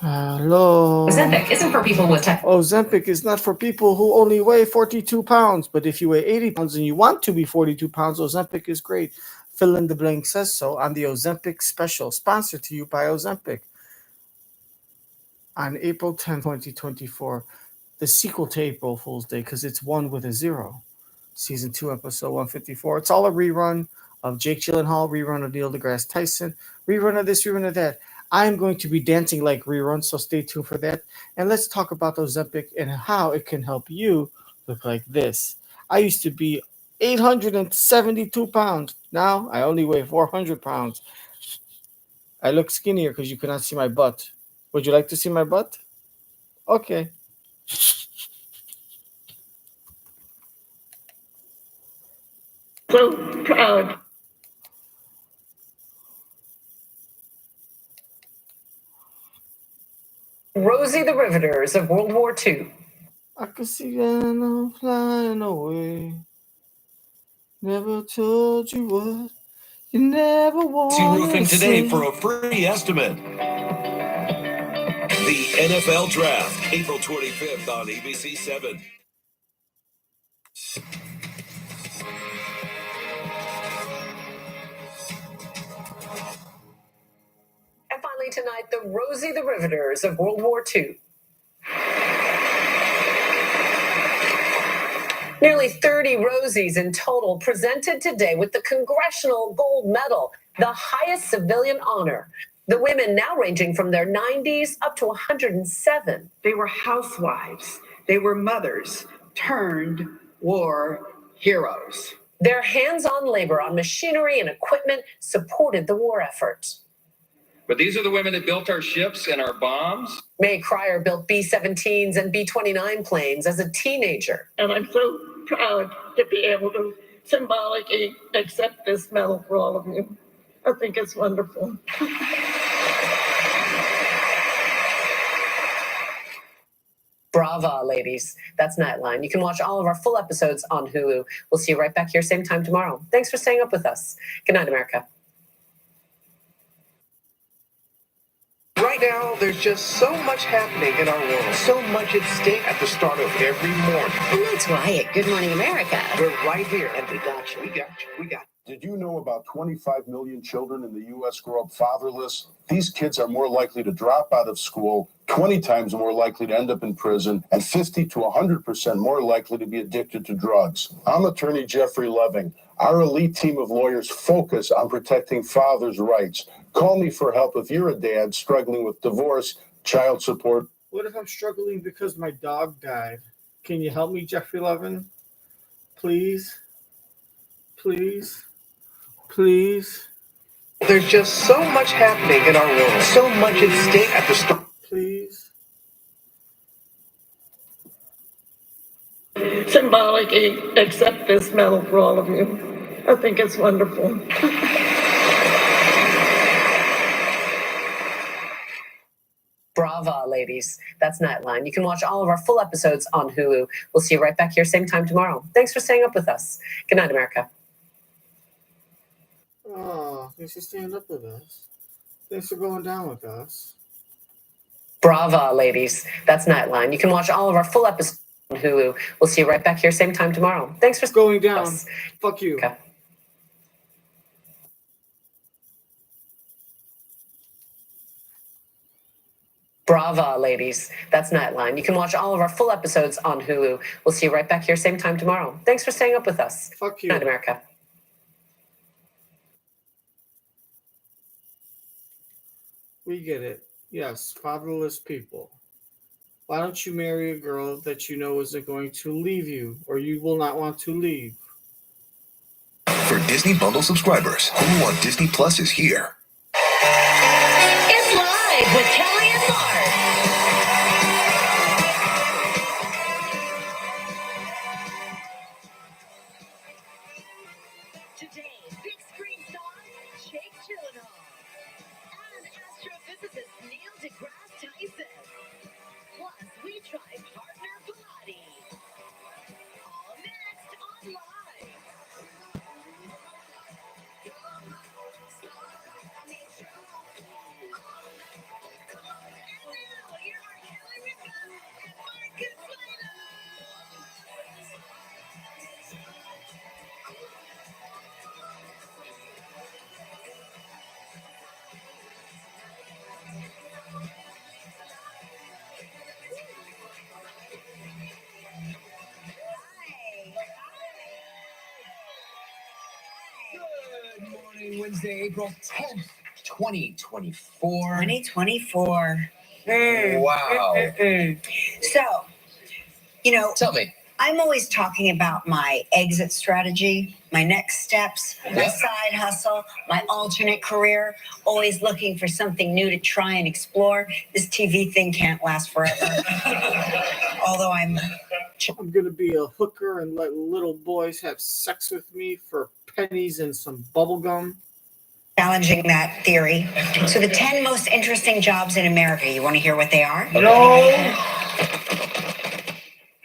Hello. Ozempic isn't for people with type. Ozempic is not for people who only weigh 42 pounds, but if you weigh 80 pounds and you want to be 42 pounds, Ozempic is great. Fill in the blank says so on the Ozempic special, sponsored to you by Ozempic on April 10th, 2024. The sequel to April Fool's Day because it's one with a zero. Season 2, episode 154. It's all a rerun of Jake Gyllenhaal, rerun of Neil deGrasse Tyson, rerun of this, rerun of that. I'm going to be dancing like reruns, so stay tuned for that. And let's talk about Ozempic and how it can help you look like this. I used to be 872 pounds. Now I only weigh 400 pounds. I look skinnier because you cannot see my butt. Would you like to see my butt? Okay. So proud. Rosie the Riveters of World War II. I could see them flying away. Never told you what you never wanted Roofing to today say. for a free estimate. The NFL Draft, April 25th on ABC 7. And finally tonight, the Rosie the Riveters of World War II. Nearly 30 Rosies in total presented today with the Congressional Gold Medal, the highest civilian honor. The women now ranging from their 90s up to 107. They were housewives. They were mothers turned war heroes. Their hands-on labor on machinery and equipment supported the war effort. But these are the women that built our ships and our bombs. May Cryer built B-17s and B-29 planes as a teenager. And I'm so proud to be able to symbolically accept this medal for all of you. I think it's wonderful. Brava, ladies. That's Nightline. You can watch all of our full episodes on Hulu. We'll see you right back here same time tomorrow. Thanks for staying up with us. Good night, America. Right now, there's just so much happening in our world, so much at stake at the start of every morning. And that's why at Good Morning America, We're right here, and we got you. We got you. Did you know about 25 million children in the U.S. grow up fatherless? These kids are more likely to drop out of school, 20 times more likely to end up in prison, and 50 to 100% more likely to be addicted to drugs. I'm attorney Jeffrey Loving. Our elite team of lawyers focus on protecting fathers' rights. Call me for help if you're a dad struggling with divorce, child support. What if I'm struggling because my dog died? Can you help me, Jeffrey Levin? Please? Please? Please? There's just so much happening in our world, so much at stake at the start. Please? Symbolically accept this medal for all of you. I think it's wonderful. Brava, ladies. That's Nightline. You can watch all of our full episodes on Hulu. We'll see you right back here same time tomorrow. Thanks for staying up with us. Good night, America. Oh, thanks for staying up with us. Thanks for going down with us. Brava, ladies. That's Nightline. You can watch all of our full episodes on Hulu. We'll see you right back here same time tomorrow. Thanks for Going down. us. Fuck you. Okay. Brava, ladies. That's Nightline. You can watch all of our full episodes on Hulu. We'll see you right back here same time tomorrow. Thanks for staying up with us. Fuck you. Good night, America. We get it. Yes, fatherless people. Why don't you marry a girl that you know isn't going to leave you or you will not want to leave? For Disney Bundle subscribers, Hulu on Disney Plus is here. it's live with Kelly and Mark. Today, big screen star Jake Gyllenhaal and astrophysicist Neil deGrasse Tyson. Plus, we try partner Pilates. All next on Live. Wednesday, April 10th, 2024. 2024. Wow. So, you know, Tell me. I'm always talking about my exit strategy, my next steps, my side hustle, my alternate career, always looking for something new to try and explore. This TV thing can't last forever. Although I'm going to be a hooker and let little boys have sex with me for pennies and some bubble gum. challenging that theory. So the 10 most interesting jobs in America, you want to hear what they are? No.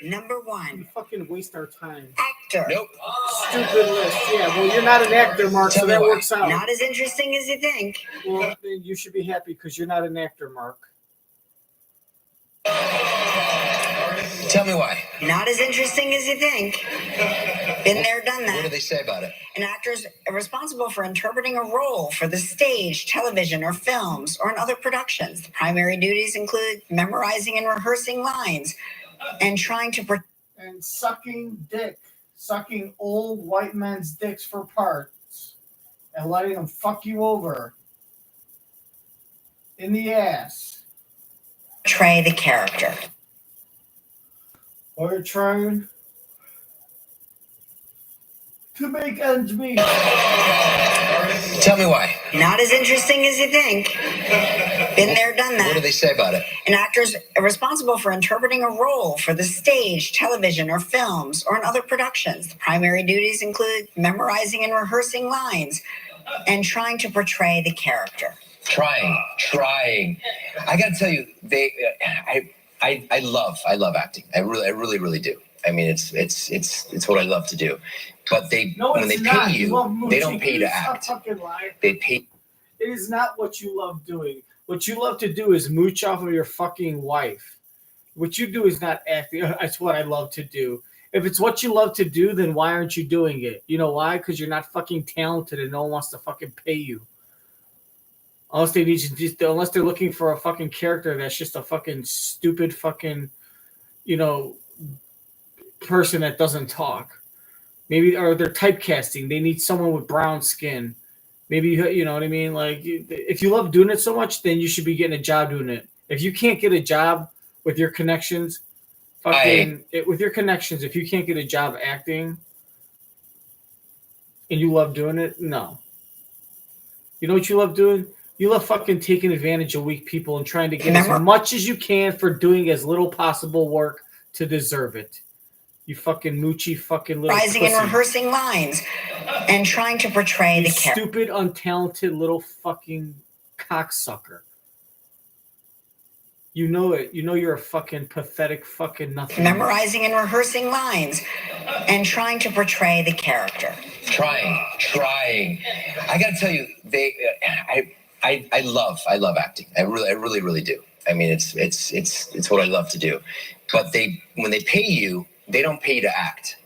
Number 1. You fucking waste our time. Actor. Nope. Stupid list. Yeah, well, you're not an actor, Mark, so that works out. Not as interesting as you think. Well, then you should be happy because you're not an actor, Mark. Tell me why. Not as interesting as you think. Been there, done that. What do they say about it? An actor's responsible for interpreting a role for the stage, television, or films, or in other productions. The primary duties include memorizing and rehearsing lines, and trying to and sucking dick, sucking old white men's dicks for parts, and letting them fuck you over in the ass. portray the character. Or trying to make ends meet. Tell me why. Not as interesting as you think. Been there, done that. What do they say about it? An actor's responsible for interpreting a role for the stage, television, or films, or in other productions. The primary duties include memorizing and rehearsing lines, and trying to portray the character. Trying. I gotta tell you, I love acting. I really do. I mean, it's what I love to do. But when they pay you, they don't pay to act. They pay. It is not what you love doing. What you love to do is mooch off of your fucking wife. What you do is not acting. That's what I love to do. If it's what you love to do, then why aren't you doing it? You know why? Because you're not fucking talented and no one wants to fucking pay you. Unless they're looking for a fucking character that's just a fucking stupid fucking, person that doesn't talk. Maybe, or they're typecasting. They need someone with brown skin. Maybe, you know what I mean? Like, if you love doing it so much, then you should be getting a job doing it. If you can't get a job with your connections, with your connections, if you can't get a job acting and you love doing it, no. You know what you love doing? You love fucking taking advantage of weak people and trying to get as much as you can for doing as little possible work to deserve it. You fucking moochy fucking little Rising pussy. and rehearsing lines and trying to portray the character. Stupid, untalented little fucking cocksucker. You know it. You know you're a fucking pathetic fucking nothing. Memorizing and rehearsing lines and trying to portray the character. Trying. I gotta tell you, I love acting. I really do. I mean, it's what I love to do. But when they pay you, they don't pay you to act.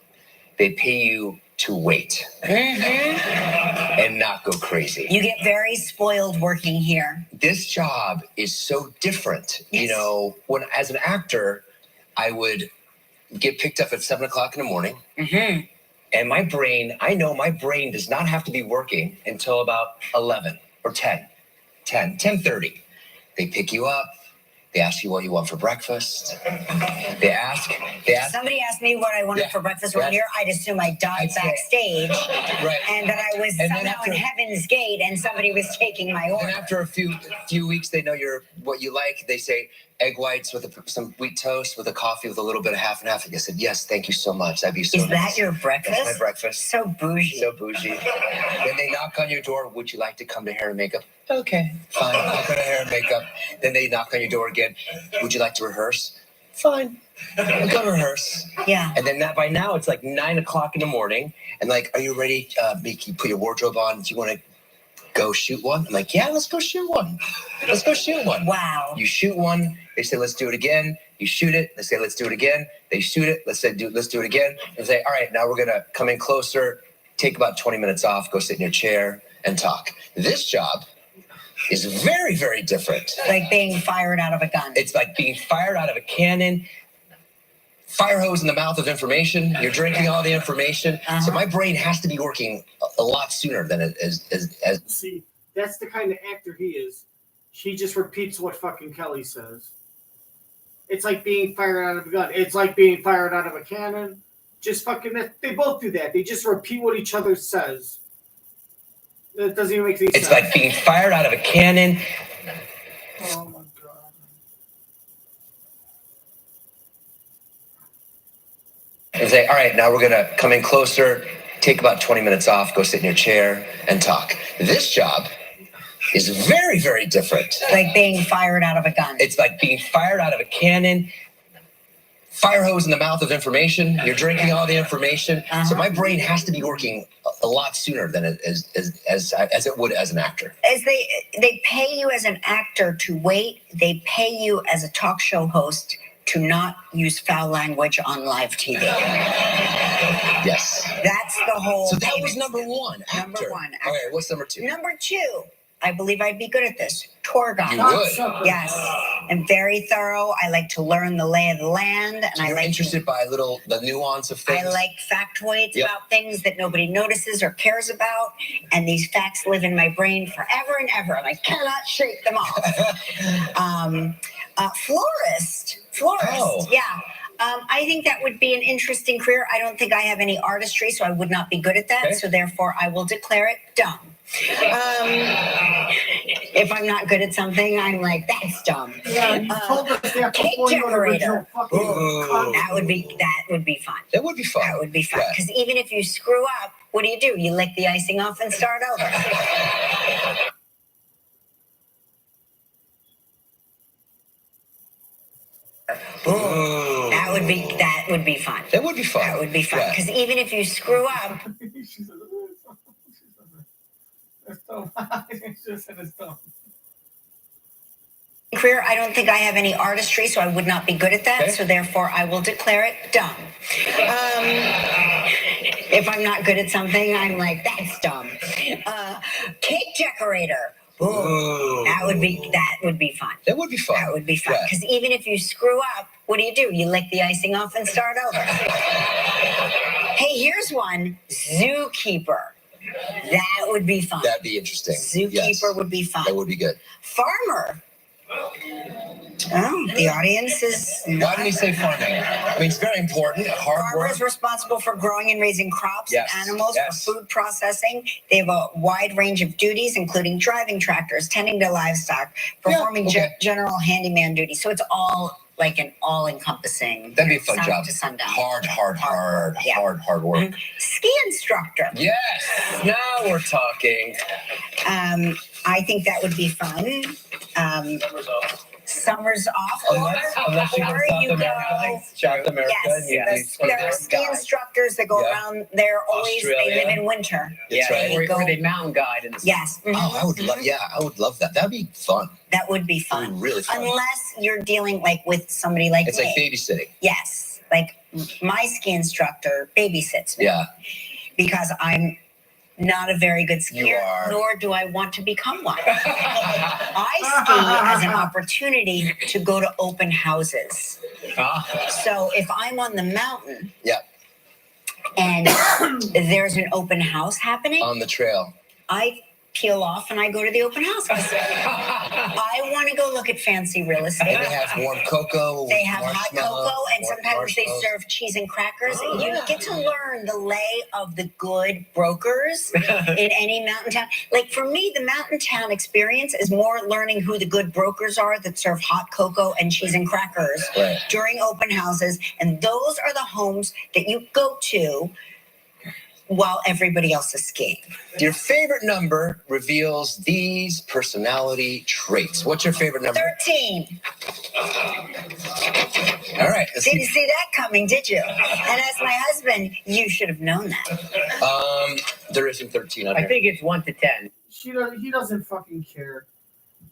They pay you to wait and not go crazy. You get very spoiled working here. This job is so different. Yes. You know, when as an actor, I would get picked up at 7:00 in the morning. Mm-hmm. And I know my brain does not have to be working until about 11 or 10:30. They pick you up. They ask you what you want for breakfast. They ask. Somebody asked me what I wanted for breakfast around here. I'd assume I died backstage, right? And that I was somehow in Heaven's Gate, and somebody was taking my order. And after a few weeks, they know what you like. They say egg whites with some wheat toast with a coffee with a little bit of half and half. I said, yes, thank you so much. That'd be so nice. Is that your breakfast? That's my breakfast. So bougie. Then they knock on your door. Would you like to come to hair and makeup? Okay, fine. I'll go to hair and makeup. Then they knock on your door again. Would you like to rehearse? Fine. I'll go rehearse. Yeah. And then by now it's like 9:00 in the morning. And like, are you ready? You put your wardrobe on. Do you want to go shoot one? I'm like, yeah, let's go shoot one. Wow. You shoot one. They say, let's do it again. You shoot it. They say, let's do it again. They shoot it. Let's do it again. And say, all right, now we're going to come in closer, take about 20 minutes off, go sit in your chair and talk. This job is very, very different. Like being fired out of a gun. It's like being fired out of a cannon. fire hose in the mouth of information. You're drinking all the information. So my brain has to be working a lot sooner than it is. See, that's the kind of actor he is. He just repeats what fucking Kelly says. It's like being fired out of a gun. It's like being fired out of a cannon. Just fucking, they both do that. They just repeat what each other says. It doesn't even make any sense. It's like being fired out of a cannon. Oh my God. And say, all right, now we're going to come in closer, take about 20 minutes off, go sit in your chair and talk. This job is very, very different. Like being fired out of a gun. It's like being fired out of a cannon. Fire hose in the mouth of information. You're drinking all the information. So my brain has to be working a lot sooner than it is as it would as an actor. As they pay you as an actor to wait, they pay you as a talk show host to not use foul language on live TV. Yes. That's the whole So that payment. was number one. Actor. Number one. All right, what's number two? Number two, I believe I'd be good at this. Tour guide. You would. Yes. I'm very thorough. I like to learn the lay of the land. And You're interested by the nuance of things. I like factoids about things that nobody notices or cares about. And these facts live in my brain forever and ever. And I cannot shake them off. Florist. Oh. Yeah. I think that would be an interesting career. I don't think I have any artistry, so I would not be good at that. Okay. So therefore, I will declare it dumb. If I'm not good at something, I'm like, that's dumb. Yeah, you told us that cake before you decorator. That That would be fun. That would be fun. That would be fun. Yeah. Because even if you screw up, what do? You lick the icing off and start over. That would be fun. That would be fun. That would be fun. Yeah. Because even if you screw up, career, I don't think I have any artistry, so I would not be good at that. Okay. So therefore, I will declare it dumb. If I'm not good at something, I'm like, that's dumb. Cake decorator. That would be fun. That would be fun. That would be fun. Yeah. Because even if you screw up, what do? You lick the icing off and start over. Hey, here's one. Zookeeper. That would be fun. That'd be interesting. Zookeeper would be fun. That would be good. Farmer. Oh, the audience is. Why do we say farming? I mean, it's very important. Hard work. Farmers responsible for growing and raising crops Yes, and animals yes. for food processing. They have a wide range of duties, including driving tractors, tending to livestock, performing general handyman duties. So it's all like an all-encompassing. That'd be a fun sun job. To sundown. Hard Yeah. work. Ski instructor. Yes. Now we're talking. I think that would be fun. Summers off. Unless you go or South you America. South America. Yes, there are ski instructors that go around there always. Australia. They live in winter. That's right. They They mountain guide in the Yes. Oh, I would love. Yeah, I would love that. That'd be fun. That would be That'd fun. be really fun. Unless you're dealing like with somebody like It's me. like babysitting. Yes. Like my ski instructor babysits me. Yeah. Because I'm not a very good You skier, are. nor do I want to become one. I ski as an opportunity to go to open houses. So if I'm on the mountain Yeah. and there's an open house happening, On the trail. I peel off and I go to the open house. I want to go look at fancy real estate. And they have warm cocoa. They have hot marshmallow, cocoa, and warm sometimes they marshmallows. serve cheese and crackers. You get to learn the lay of the good brokers in any mountain town. Like for me, the mountain town experience is more learning who the good brokers are that serve hot cocoa and cheese and crackers Right. during open houses. And those are the homes that you go to while everybody else is skiing. Your favorite number reveals these personality traits. What's your favorite number? 13. All right. Let's Didn't see. see that coming, did you? And as my husband, you should have known that. There isn't 13 on I here. think it's 1 to 10. He doesn't fucking care.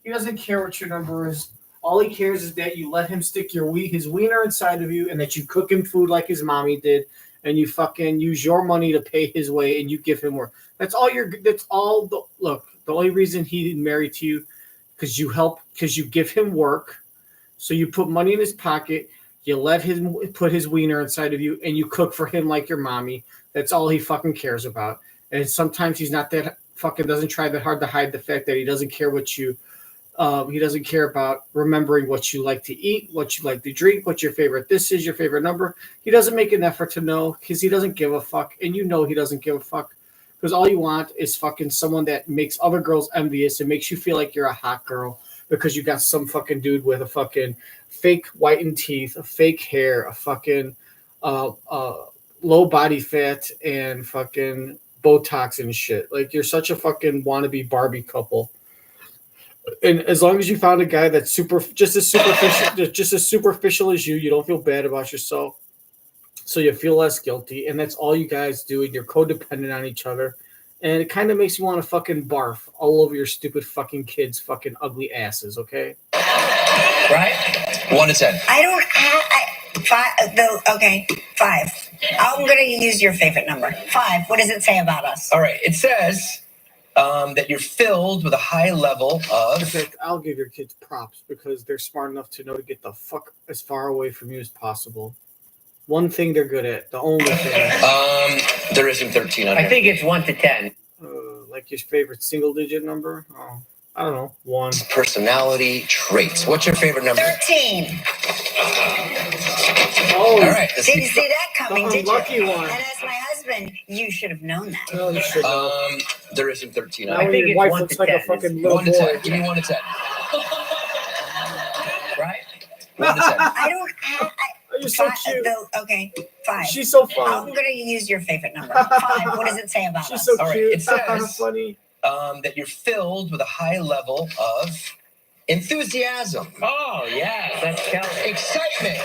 He doesn't care what your number is. All he cares is that you let him stick his wiener inside of you, and that you cook him food like his mommy did, and you fucking use your money to pay his way, and you give him work. That's all. The only reason he married to you, because you give him work, so you put money in his pocket. You let him put his wiener inside of you, and you cook for him like your mommy. That's all he fucking cares about. And sometimes he's not that fucking doesn't try that hard to hide the fact that he doesn't care what you. He doesn't care about remembering what you like to eat, what you like to drink, what your favorite this is, your favorite number. He doesn't make an effort to know because he doesn't give a fuck, and you know he doesn't give a fuck because all you want is fucking someone that makes other girls envious and makes you feel like you're a hot girl because you got some fucking dude with a fucking fake whitened teeth, a fake hair, a fucking low body fat, and fucking Botox and shit. Like you're such a fucking wannabe Barbie couple. And as long as you found a guy that's just as superficial as you, you don't feel bad about yourself, so you feel less guilty, and that's all you guys do, and you're codependent on each other, and it kind of makes you want to fucking barf all over your stupid fucking kids' fucking ugly asses. Okay, right? 1 to 10. I don't have okay, 5. I'm gonna use your favorite number. 5. What does it say about us? All right, it says that you're filled with a high level of. In fact, I'll give your kids props because they're smart enough to know to get the fuck as far away from you as possible. One thing they're good at, the only thing. There isn't 13 on here. I think it's 1 to 10. Like your favorite single-digit number? Oh, I don't know, 1. Personality traits. What's your favorite number? 13. Oh, all right. Didn't see that coming, did you? Lucky one. And as my husband, you should have known that. No, you should know. There isn't 13 on I here. think your wife looks like a fucking little 1 to 10. Give me 1 to 10. Right? 1 to 10. I don't have. You're so cute. Okay, 5. She's so fun. I'm going to use your favorite number. 5. What does it say about She's us? so All right, cute. it says funny. That you're filled with a high level of enthusiasm. Oh, yeah, that's Kelly. Excitement.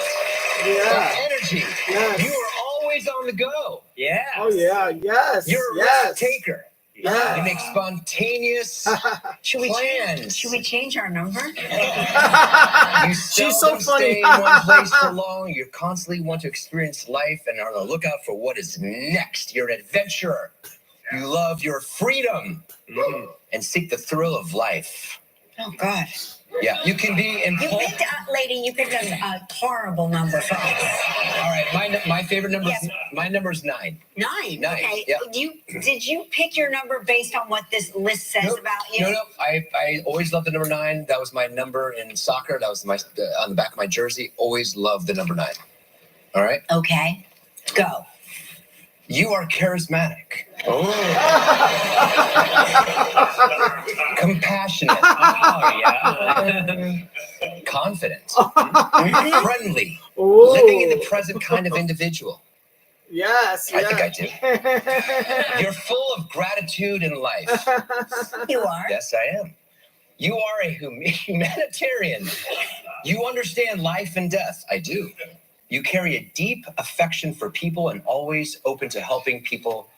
Energy. Yes. You are always on the go. Yeah. Oh, yeah. Yes. You're a risk taker. Yes. You make spontaneous plans. Should we change our number? You She's so seldom funny. stay in one place for long. You constantly want to experience life and are on the lookout for what is next. You're an adventurer. You love your freedom and seek the thrill of life. Oh, God. Yeah, you can be in. You picked, lady, you picked a horrible number for us. All right, my favorite number. Yes. My number is 9. 9. 9. Okay. Yeah. Did you pick your number based on what this list says about you? No. I always loved the number 9. That was my number in soccer. That was on the back of my jersey. Always loved the number 9. All right. Okay. Go. You are charismatic. Oh. Compassionate. Oh, yeah. Confident. Friendly. Living in the present kind of individual. Yes. I think I do. You're full of gratitude in life. You are. Yes, I am. You are a humanitarian. You understand life and death. I do. You carry a deep affection for people and always open to helping people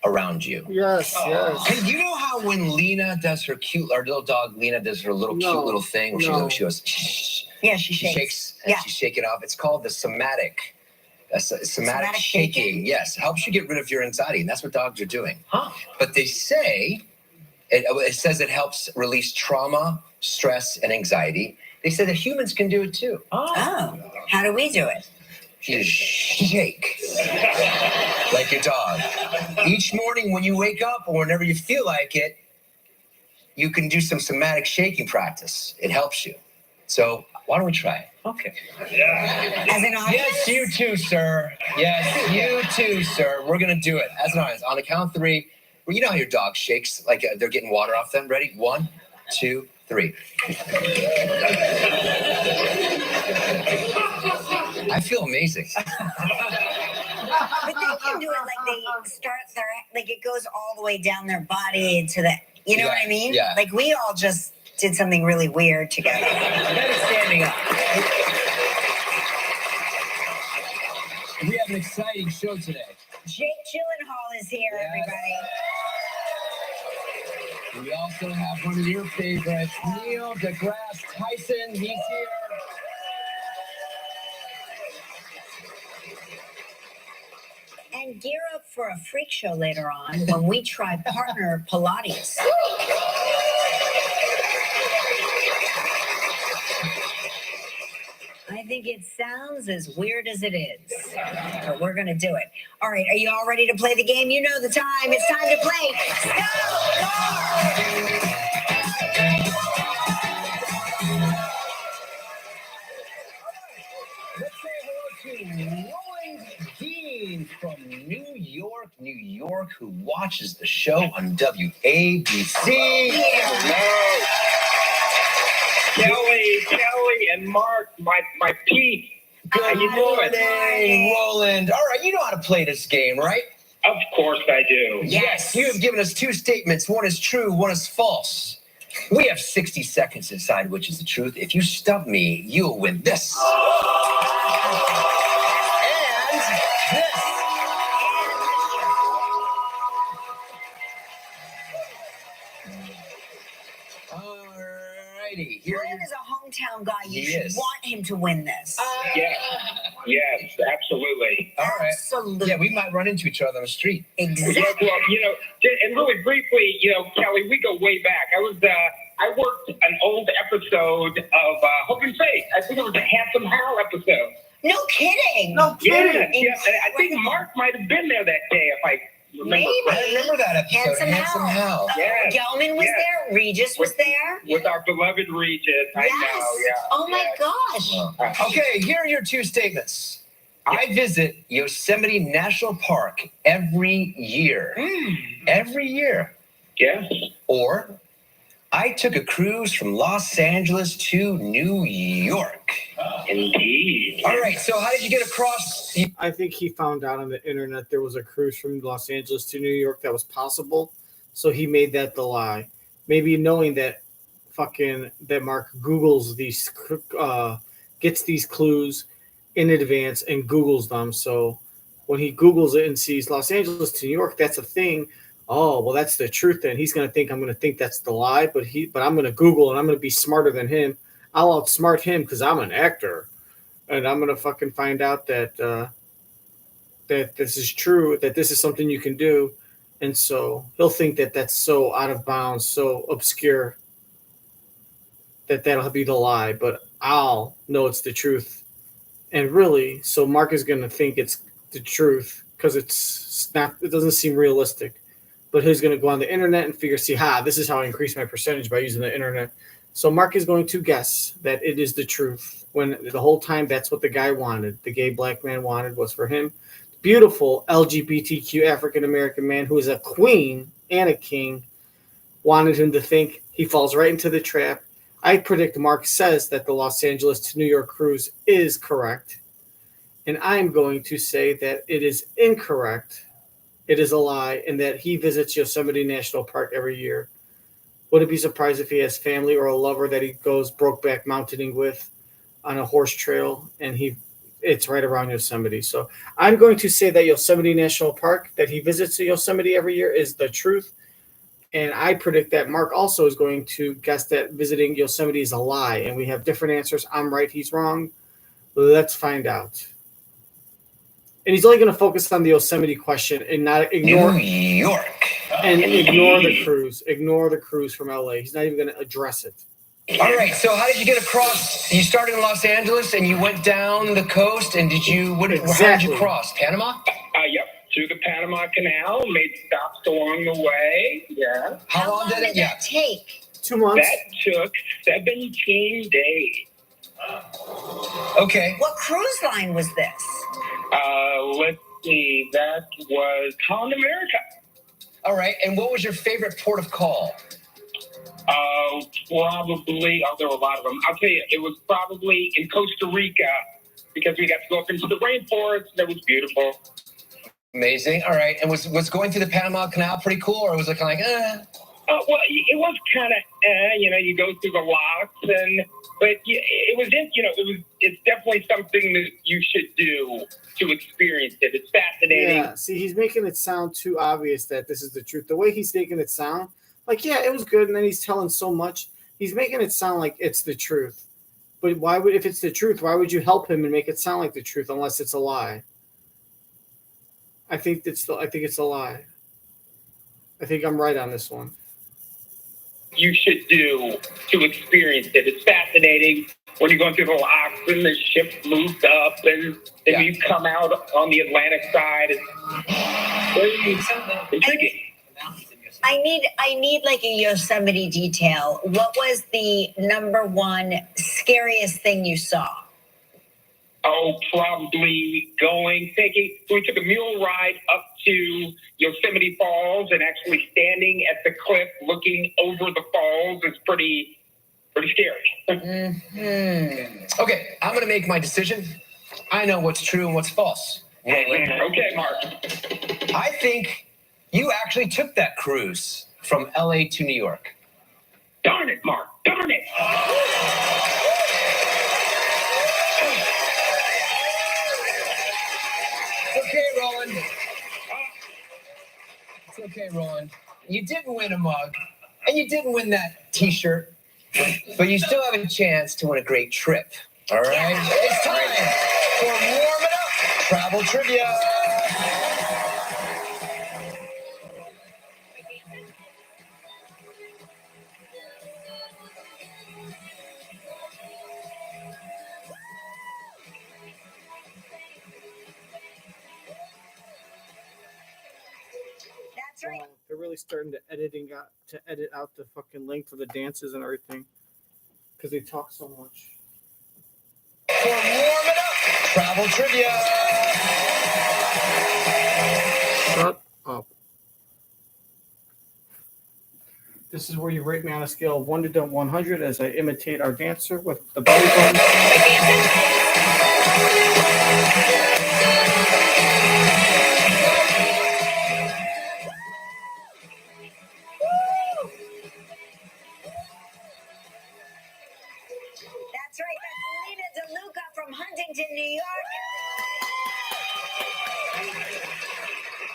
around you. Yes. Hey, you know how when Lena does our little dog Lena does her little cute little thing where she goes, shh. Yeah, she shakes. Yeah. She shake it off. It's called the somatic shaking. Yes, helps you get rid of your anxiety, and that's what dogs are doing. Huh. But they say it says it helps release trauma, stress, and anxiety. They say that humans can do it too. Oh, how do we do it? You shake like your dog. Each morning when you wake up or whenever you feel like it, you can do some somatic shaking practice. It helps you. So why don't we try it? Okay. As an audience? Yes, you too, sir. Yes, you too, sir. We're going to do it. As an audience, on the count of 3. Well, you know how your dog shakes, like they're getting water off them. Ready? 1, 2, 3. I feel amazing. But they can do it like they start like it goes all the way down their body into the, you know what I mean? Yeah. Like we all just did something really weird together. Better standing up. We have an exciting show today. Jake Gyllenhaal is here, everybody. We also have one of your favorites, deGrasse Tyson. He's here. And gear up for a freak show later on when we try partner Pilates. I think think it sounds as weird as it is, but we're going to do it. All right, are you all ready to play the game? You know the time. It's time to play. Let's say hello to Roland Dean from New York, New York, who watches the show on WABC. Hello. Kelly, and Mark, my peeps. How you doing? Morning, Roland. All right, you know how to play this game, right? Of course I do. Yes, you have given us two statements. One is true, one is false. We have 60 seconds to decide which is the truth. If you stump me, you'll win this. And this. Alrighty. Roland is a hometown guy. You He should is. want him to win this. Yes, absolutely. All right. Absolutely. Yeah, we might run into each other on the street. Exactly. Well, and really briefly, Kelly, we go way back. I worked an old episode of Hope and Faith. I think it was a Handsome Hal episode. No kidding. No kidding. Yeah. I think Mark might have been there that day, if I remember Maybe. correctly. I remember that episode. Handsome Hal. Yes. Gelman was Yes. there. Regis was there. With our beloved Regis. I know, yeah. Oh my gosh. Okay, here are your two statements. I visit Yosemite National Park every year. Every year. Yes. Or I took a cruise from Los Angeles to New York. Indeed. All right, so how did you get across? I think he found out on the internet there was a cruise from Los Angeles to New York that was possible, so he made that the lie. Maybe knowing that that Mark Googles these, gets these clues in advance and Googles them. So when he Googles it and sees Los Angeles to New York, that's a thing. Oh, well, that's the truth. Then he's going to think I'm going to think that's the lie, but I'm going to Google and I'm going to be smarter than him. I'll outsmart him because I'm an actor, and I'm going to fucking find out that that this is true, that this is something you can do, and so he'll think that that's so out of bounds, so obscure that that'll be the lie, but I'll know it's the truth. And really, so Mark is going to think it's the truth because it doesn't seem realistic. But he's going to go on the internet and figure, this is how I increase my percentage by using the internet. So Mark is going to guess that it is the truth when the whole time that's what the guy wanted. The gay black man wanted was for him. Beautiful LGBTQ African-American man who is a queen and a king wanted him to think. He falls right into the trap. I predict Mark says that the Los Angeles to New York cruise is correct. And I'm going to say that it is incorrect. It is a lie, and that he visits Yosemite National Park every year. Wouldn't be surprised if he has family or a lover that he goes Brokeback Mountain with on a horse trail, and it's right around Yosemite. So I'm going to say that Yosemite National Park, that he visits Yosemite every year, is the truth. And I predict that Mark also is going to guess that visiting Yosemite is a lie, and we have different answers. I'm right, he's wrong. Let's find out. And he's only going to focus on the Yosemite question and not ignore New York. And ignore the cruise. Ignore the cruise from LA. He's not even going to address it. All right, so how did you get across? You started in Los Angeles and you went down the coast, and how did you cross? Panama? Yep. Through the Panama Canal, made stops along the way. Yeah. How long did that take? 2 months. That took 17 days. Okay. What cruise line was this? Let's see. That was Holland America. All right. And what was your favorite port of call? Probably. There were a lot of them. I'll tell you, it was probably in Costa Rica because we got to go up into the rainforest. That was beautiful. Amazing. All right. And was going through the Panama Canal pretty cool, or was it kind of like, Well, it was kind of, you go through the locks, but it was, it's definitely something that you should do to experience it. It's fascinating. Yeah, see, he's making it sound too obvious that this is the truth. The way he's making it sound, like, yeah, it was good, and then he's telling so much. He's making it sound like it's the truth. But if it's the truth, why would you help him and make it sound like the truth unless it's a lie? I think it's a lie. I think I'm right on this one. You should do to experience it. It's fascinating. when you're going through the locks and the ship moves up and then you come out on the Atlantic side. It's intriguing. I need like a Yosemite detail. What was the number one scariest thing you saw? Oh, probably we took a mule ride up to Yosemite Falls, and actually standing at the cliff looking over the falls is pretty scary. Okay, I'm going to make my decision. I know what's true and what's false. Okay, Mark. I think you actually took that cruise from LA to New York. Darn it, Mark. Darn it. It's okay, Roland. It's okay, Roland. You didn't win a mug, and you didn't win that T-shirt, but you still have a chance to win a great trip. All right? It's time for Warm It Up Travel Trivia. That's right. They're really starting to edit out the fucking length of the dances and everything because they talk so much. For Warm It Up Travel Trivia. Shut up. This is where you rate me on a scale of 1 to 100 as I imitate our dancer with the belly button. That's right. That's Lena DeLuca from Huntington, New York.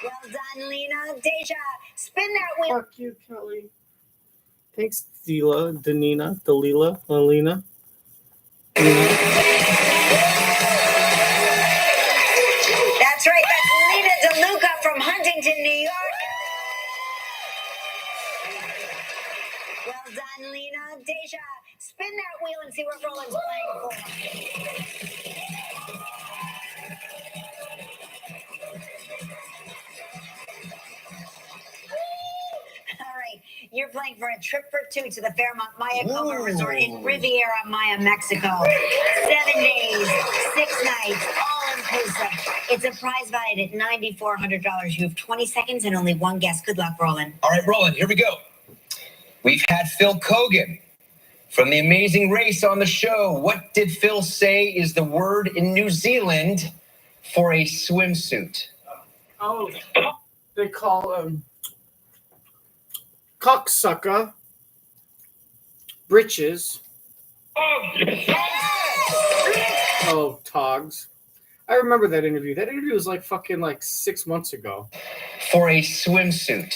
Well done, Lena. Deja, spin that wheel. Fuck you, Kelly. Thanks, Delila, Alina. That's right. That's Lena DeLuca from Huntington, New York. Well done, Lena. Deja, spin that wheel and see what Roland's playing for. All right, you're playing for a trip for two to the Fairmont Maya Coma Resort in Riviera Maya, Mexico. 7 days, 6 nights, all inclusive. It's a prize valued at $9,400. You have 20 seconds and only one guess. Good luck, Roland. All right, Roland, here we go. We've had Phil Kogan from The Amazing Race on the show. What did Phil say is the word in New Zealand for a swimsuit? Oh, they call him cocksucker, britches. Oh, togs. I remember that interview. That interview was like fucking like 6 months ago. For a swimsuit.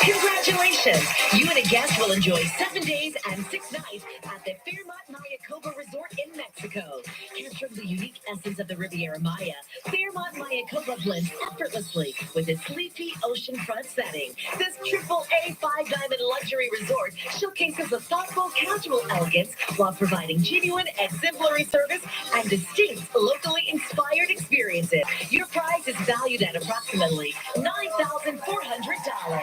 Congratulations! You and a guest will enjoy 7 days and 6 nights at the Fairmont Maya Cova Resort in Mexico. Capture the unique essence of the Riviera Maya. Fairmont Maya Cova blends effortlessly with its sleepy oceanfront setting. This AAA 5-diamond luxury resort showcases a thoughtful, casual elegance while providing genuine, exemplary service and distinct, locally inspired experiences. Your prize is valued at approximately $9,400.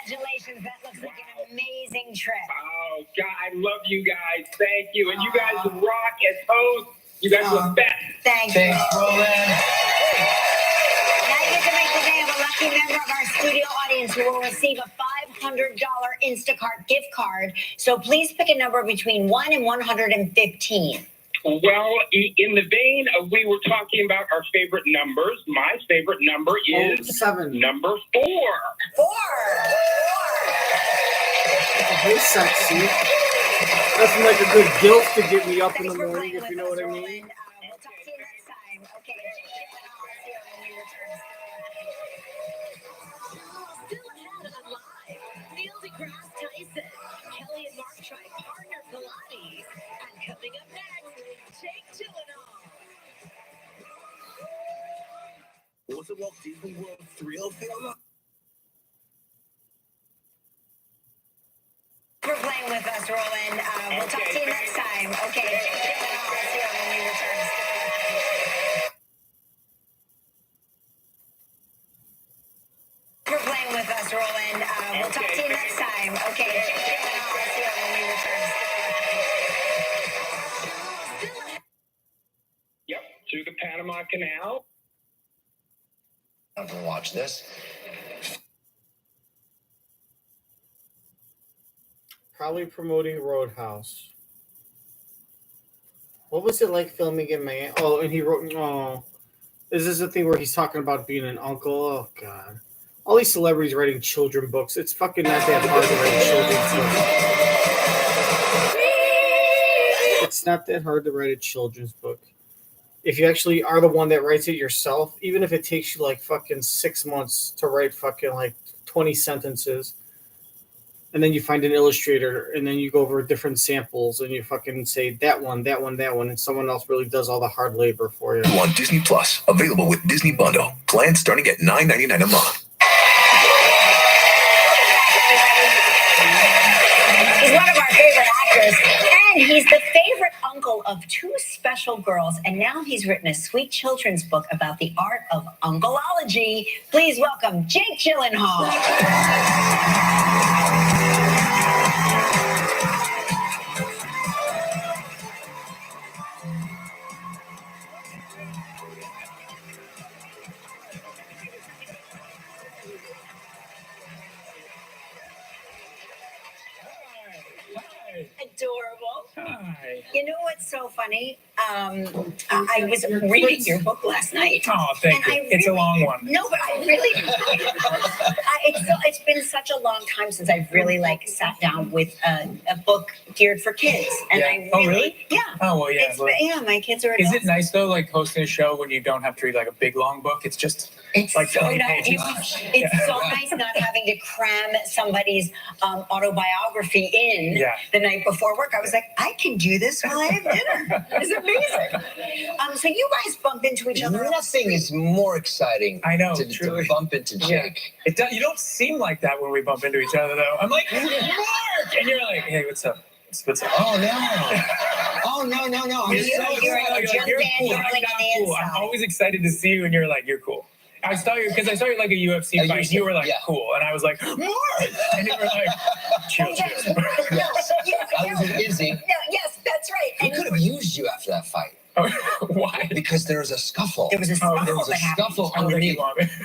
Congratulations. That looks like an amazing trip. Oh, God, I love you guys. Thank you. And you guys rock as hosts. You guys are the best. Thanks, Roland. Now you get to make the day of a lucky member of our studio audience who will receive a $500 Instacart gift card. So please pick a number between 1 and 115. Well, in the vein of we were talking about our favorite numbers, my favorite number is 7. number 4. 4. Hey, sexy. That's like a good guilt to get me up in the morning, if you know what I mean. We'll talk to you next time. Okay, I'll see you when we return. Still ahead on Live, Neil deGrasse Tyson, Kelly and Mark try partner Pilates, and coming up next, Jake Gyllenhaal. Was it Walt Disney World thrill film? us, Roland. We'll talk to you next time. Okay. I'll see you when we return. For playing with us, Roland. We'll talk to you next time. Okay. I'll see you when we return. Yep, through the Panama Canal. I'm gonna watch this. Probably promoting Roadhouse. What was it like filming in Miami? Oh, and he wrote. Oh, is this a thing where he's talking about being an uncle? Oh God, all these celebrities writing children books. It's fucking not that hard to write children's books. It's not that hard to write a children's book. If you actually are the one that writes it yourself, even if it takes you like fucking 6 months to write fucking like 20 sentences, and then you find an illustrator, and then you go over different samples, and you fucking say that one, and someone else really does all the hard labor for you. On Disney Plus, available with Disney Bundle. Plans starting at $9.99 a month. He's one of our favorite actors, and he's the favorite uncle of 2 special girls, and now he's written a sweet children's book about the art of uncleology. Please welcome Jake Gyllenhaal. Adorable. Hi. You know what's so funny? I was reading your book last night. Oh, thank you. It's a long one. No, but I really. It's been such a long time since I've really like sat down with a book geared for kids, and Yeah. I really, Oh, really? Yeah. Oh, well, yeah. Yeah, my kids are. Is adults. it nice though, like hosting a show when you don't have to read like a big long book? It's just like so 20 nice. pages. It's so nice not having to cram somebody's autobiography in the night before work. I was like, I can do this while I have dinner. It's amazing. So you guys bump into each other. Nothing is more exciting. I know, to bump into Jake. Yeah. You don't seem like that when we bump into each other though. I'm like, Mark! And you're like, hey, what's up? What's up? Oh no! Oh no! You're cool. I'm not cool. I'm always excited to see you, and you're like, you're cool. I saw you like a UFC fight. You were like, cool, and I was like, Mark! And you were like, chill. I was busy. No, yes, that's right. He could have used you after that fight. Why? Because there was a scuffle. There was a scuffle. Underneath.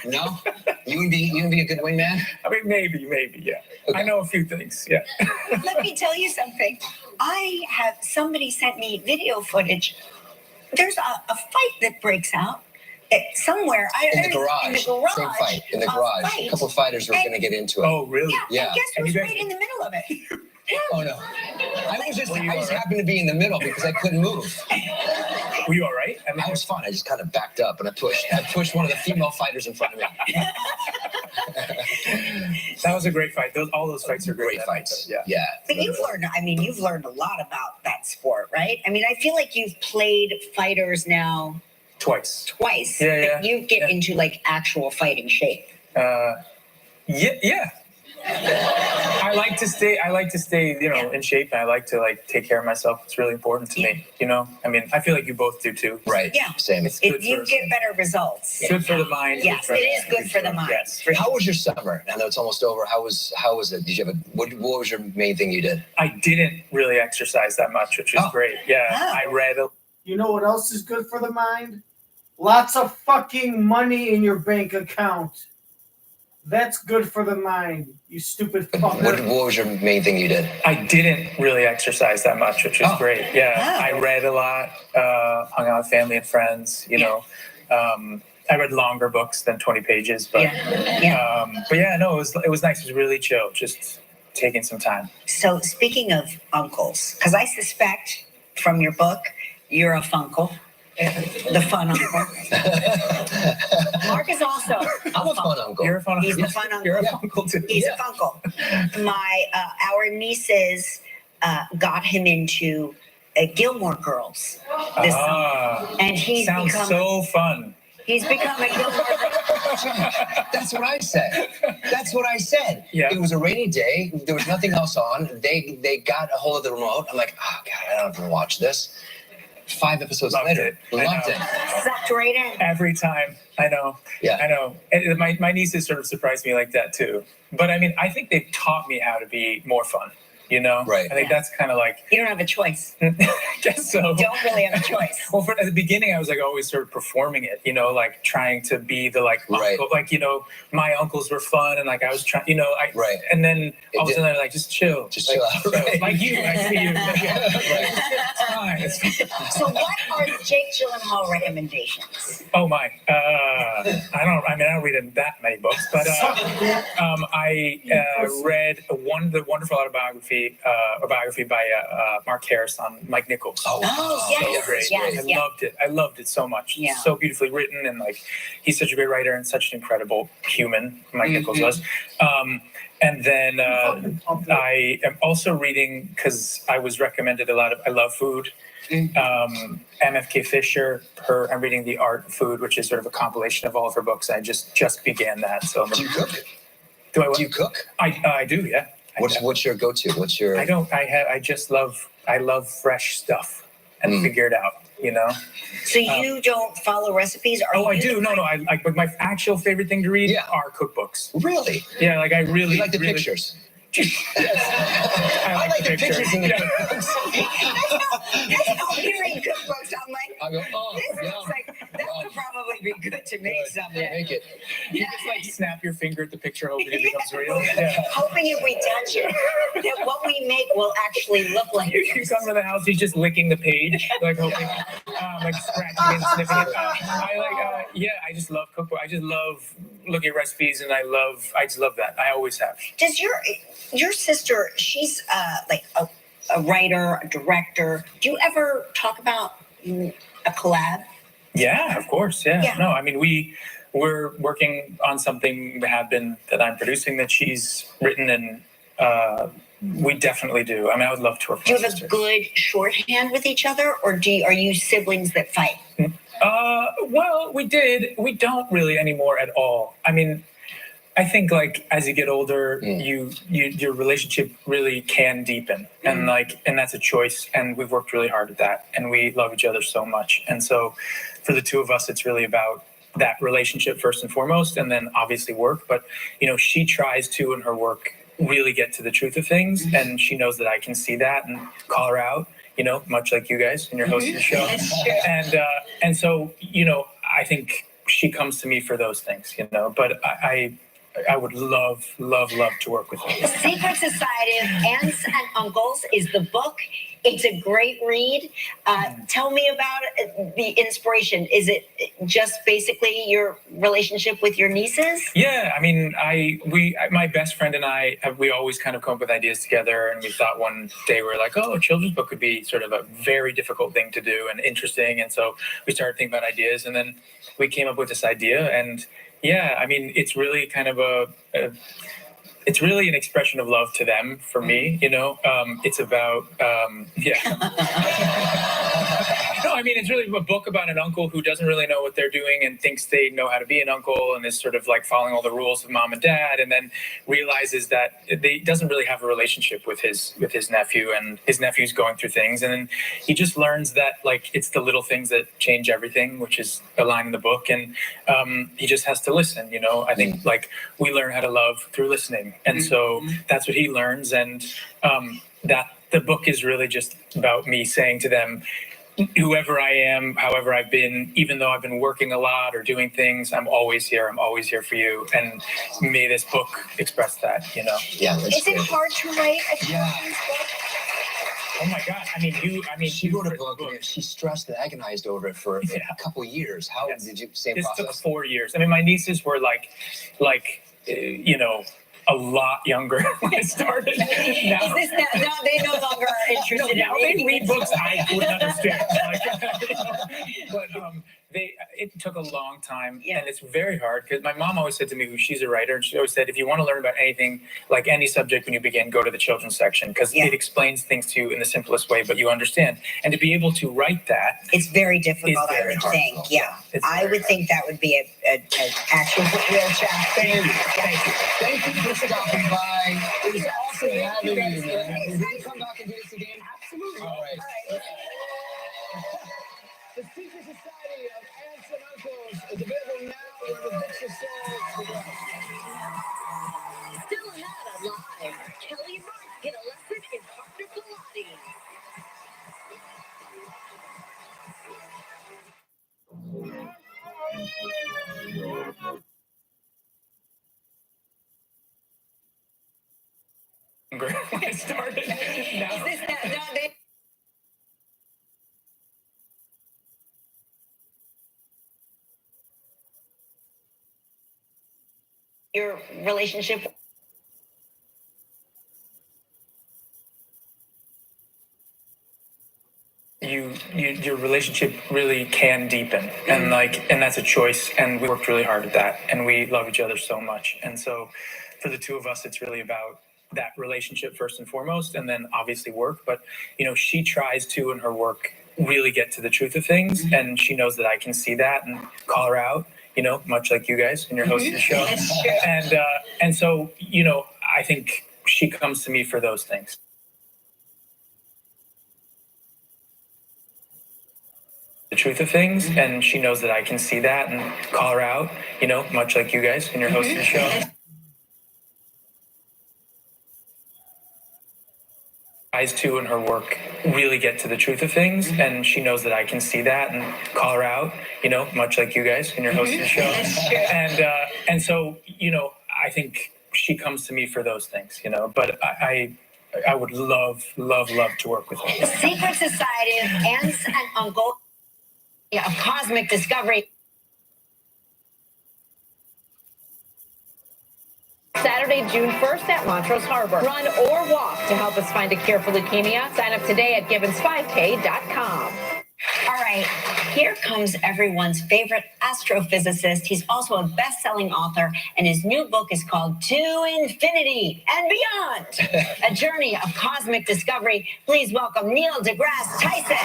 No, you would be a good wingman. I mean, maybe, yeah. Okay. I know a few things. Yeah. Let me tell you something. Somebody sent me video footage. There's a fight that breaks out somewhere. In the garage. Same fight. In the garage. A couple of fighters were going to get into it. Oh, really? Yeah. And guess who's right in the middle of it? Oh no! I just happened to be in the middle because I couldn't move. Were you all right? I mean, I was fine. I just kind of backed up and I pushed one of the female fighters in front of me. That was a great fight. All those fights are great fights. Yeah. But you've learned a lot about that sport, right? I mean, I feel like you've played fighters now twice. Yeah. You get into like actual fighting shape. Yeah. I like to stay, in shape, and I like to take care of myself. It's really important to me, I mean, I feel like you both do too. Right. Yeah. Same. You get better results. It's good for the mind. Yes, it is good for the mind. Yes. How was your summer? I know it's almost over. How was it? Did you have what was your main thing you did? I didn't really exercise that much, which was great. Yeah. I read. You know what else is good for the mind? Lots of fucking money in your bank account. That's good for the mind, you stupid fucker. What was your main thing you did? I didn't really exercise that much, which was great. Yeah, I read a lot, hung out with family and friends. I read longer books than 20 pages, but no, it was nice. It was really chill, just taking some time. So speaking of uncles, because I suspect from your book, you're a funkle. The fun uncle. Mark is also. I'm a fun uncle. You're a fun uncle. He's the fun uncle. You're a funkle too. He's a funkle. Our nieces got him into Gilmore Girls this summer, and he's sounds become so fun. He's becoming That's what I said. That's what I said. Yeah. It was a rainy day. There was nothing else on. They got a hold of the remote. I'm like, oh God, I don't have to watch this. 5 episodes later, loved it. sucked right in. Every time. I know. Yeah. I know. And my nieces sort of surprised me like that too. But I mean, I think they've taught me how to be more fun. You know, right? I think that's kind of like You don't have a choice. I guess so. You don't really have a choice. Well, at the beginning, I was like always sort of performing it, you know, like trying to be the like uncle, like, you know, my uncles were fun, and like I was trying, you know, and then all of a sudden they're like, just chill, chill out. Like you, I see you. It's fine. So, what are Jake Gyllenhaal recommendations? Oh my! I don't read that many books, but I read the wonderful autobiography. A biography by Mark Harris on Mike Nichols. Oh, yes, so great! yes, I loved it. I loved it so much. Yeah. So beautifully written, and like he's such a great writer and such an incredible human. Mike Nichols was. And then I am also reading, because I was recommended a lot of. I love food. MFK Fisher. I'm reading The Art of Food, which is sort of a compilation of all of her books. I just began that. So do you cook? Do I? Do you cook? I do. Yeah. What's your go-to? What's your? I love fresh stuff and figure it out. You know. So you don't follow recipes? I do. No. But my actual favorite thing to read are cookbooks. Really? Yeah. Like I really you like the pictures. Yes. I like the pictures in the cookbooks. That's how we read cookbooks. I'm like, I go, oh, this looks like that would probably be good to make someday. Make it. You just like snap your finger at the picture, hoping it becomes real. Yeah. Hoping if we touch it, that what we make will actually look like. You come to the house, he's just licking the page, like hoping, like scratching and sniffing it. I just love cookbook. I just love looking at recipes, and I just love that. I always have. Does your sister? She's like a writer, a director. Do you ever talk about a collab? Yeah, of course. Yeah. No, I mean we're working on something that I'm producing that she's written, and we definitely do. I mean, I would love to work with Do you my have a good shorthand with each other, or are you siblings that fight? Well, we did. We don't really anymore at all. I mean, I think like as you get older, your relationship really can deepen, and that's a choice. And we've worked really hard at that, and we love each other so much. And so, for the two of us, it's really about that relationship first and foremost, and then obviously work. But you know, she tries to in her work really get to the truth of things, and she knows that I can see that and call her out. You know, much like you guys and your host of the show. And so, you know, I think she comes to me for those things, you know, but I would love to work with her. The Secret Society of Aunts and Uncles is the book. It's a great read. Tell me about the inspiration. Is it just basically your relationship with your nieces? Yeah, I mean, my best friend and we always kind of come up with ideas together, and we thought one day we were like, oh, a children's book could be sort of a very difficult thing to do and interesting, and so we started thinking about ideas, and then we came up with this idea, and yeah, I mean, it's really kind of it's really an expression of love to them, for me, you know. It's about, No, I mean, it's really a book about an uncle who doesn't really know what they're doing and thinks they know how to be an uncle, and is sort of like following all the rules of mom and dad, and then realizes that they doesn't really have a relationship with his nephew, and his nephew's going through things, and then he just learns that like it's the little things that change everything, which is a line in the book, and he just has to listen, you know. I think like we learn how to love through listening, and so that's what he learns, and that the book is really just about me saying to them, whoever I am, however I've been, even though I've been working a lot or doing things, I'm always here. I'm always here for you. And may this book express that, you know? Yeah. Is it hard to write a children's book? Oh my God. She wrote a book and she stressed and agonized over it for a couple of years. How did you, same this process? Took 4 years. I mean, my nieces were you know, a lot younger when I started. Is this now they no longer are interested now in they read books I wouldn't understand. But it took a long time, and it's very hard because my mom always said to me, she's a writer, and she always said, if you want to learn about anything, like any subject when you begin, go to the children's section because it explains things to you in the simplest way, but you understand. And to be able to write that, it's very difficult. I would think. Yeah, I would think that would be an actual real challenge. Thank you for stopping by. It was awesome having you, man. Will you come back and do this again? Absolutely. All right. The Secret Society of Aunts and Uncles is available now where the books are sold. Still ahead live. Kelly and Mark get a lesson in partner Pilates. when I started. Now. Is this that? No, your relationship. Your relationship really can deepen, and that's a choice, and we worked really hard at that, and we love each other so much, and so for the two of us it's really about that relationship first and foremost, and then obviously work. But she tries to in her work really get to the truth of things, and she knows that I can see that and call her out, much like you guys and your host of the show. And so I think she comes to me for those things. The truth of things, and she knows that I can see that and call her out, much like you guys and your host of the show. Tries to in her work really get to the truth of things, and she knows that I can see that and call her out, much like you guys and your host of the show. And so I think she comes to me for those things, but I would love to work with her. The Secret Society of Aunts and Uncles. Of cosmic discovery. Saturday, June 1st at Montrose Harbor. Run or walk to help us find a cure for leukemia. Sign up today at Gibbons5K.com. All right, here comes everyone's favorite astrophysicist. He's also a best-selling author, and his new book is called To Infinity and Beyond, a journey of cosmic discovery. Please welcome Neil deGrasse Tyson.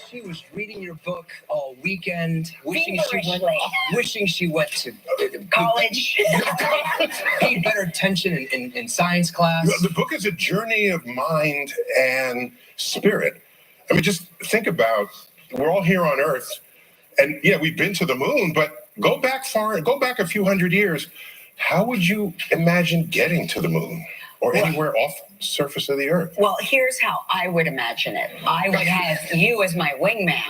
She was reading your book all weekend, wishing she went to college, paid better attention in science class. The book is a journey of mind and spirit. I mean, just think about, we're all here on Earth, and yeah, we've been to the moon, but go back a few hundred years. How would you imagine getting to the moon or anywhere off the surface of the Earth? Well, here's how I would imagine it. I would have you as my wingman.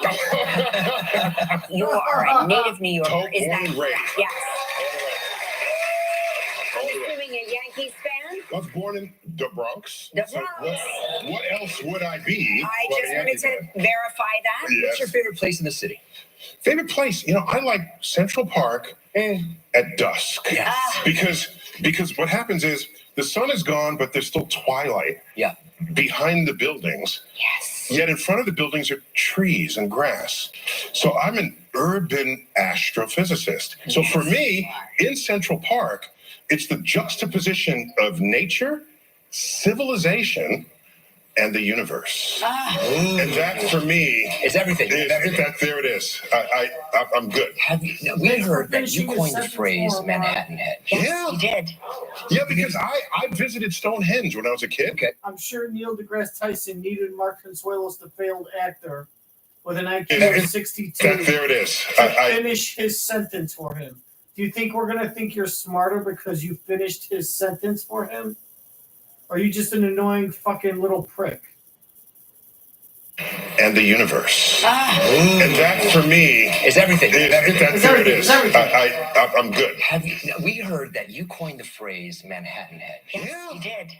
You are a native New Yorker. Is that correct? Yes. I'm assuming a Yankees fan? I was born in the Bronx. The So Bronx. what else would I be? I but just a wanted Yankee to fan? verify that. Yes. What's your favorite place in the city? Favorite place? I like Central Park at dusk. Yes. Because what happens is the sun is gone, but there's still twilight. Yeah. Behind the buildings. Yes. Yet in front of the buildings are trees and grass. So I'm an urban astrophysicist. So for me, in Central Park, it's the juxtaposition of nature, civilization, and the universe. And that, for me, is everything. There it is. I'm good. We heard that you coined the phrase Manhattan Hedge. Yes, you did. Yeah, because I visited Stonehenge when I was a kid. Okay. I'm sure Neil deGrasse Tyson needed Mark Consuelos, the failed actor, with an IQ of 62 there it is. to finish his sentence for him. Do you think we're going to think you're smarter because you finished his sentence for him? Or are you just an annoying fucking little prick? And the universe. And that, for me, is everything. There it is. I'm good. We heard that you coined the phrase Manhattan Hedge. Yes, you did.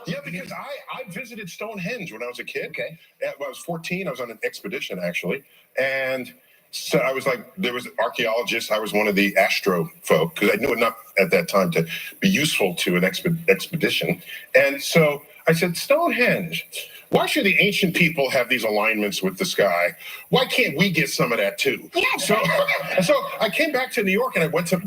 Yeah, because I visited Stonehenge when I was a kid. Okay. When I was 14, I was on an expedition, actually. And So I was like, there was archaeologists. I was one of the astro folk because I knew enough at that time to be useful to an expedition. And so I said, Stonehenge, why should the ancient people have these alignments with the sky? Why can't we get some of that too? Yeah. So I came back to New York and I went to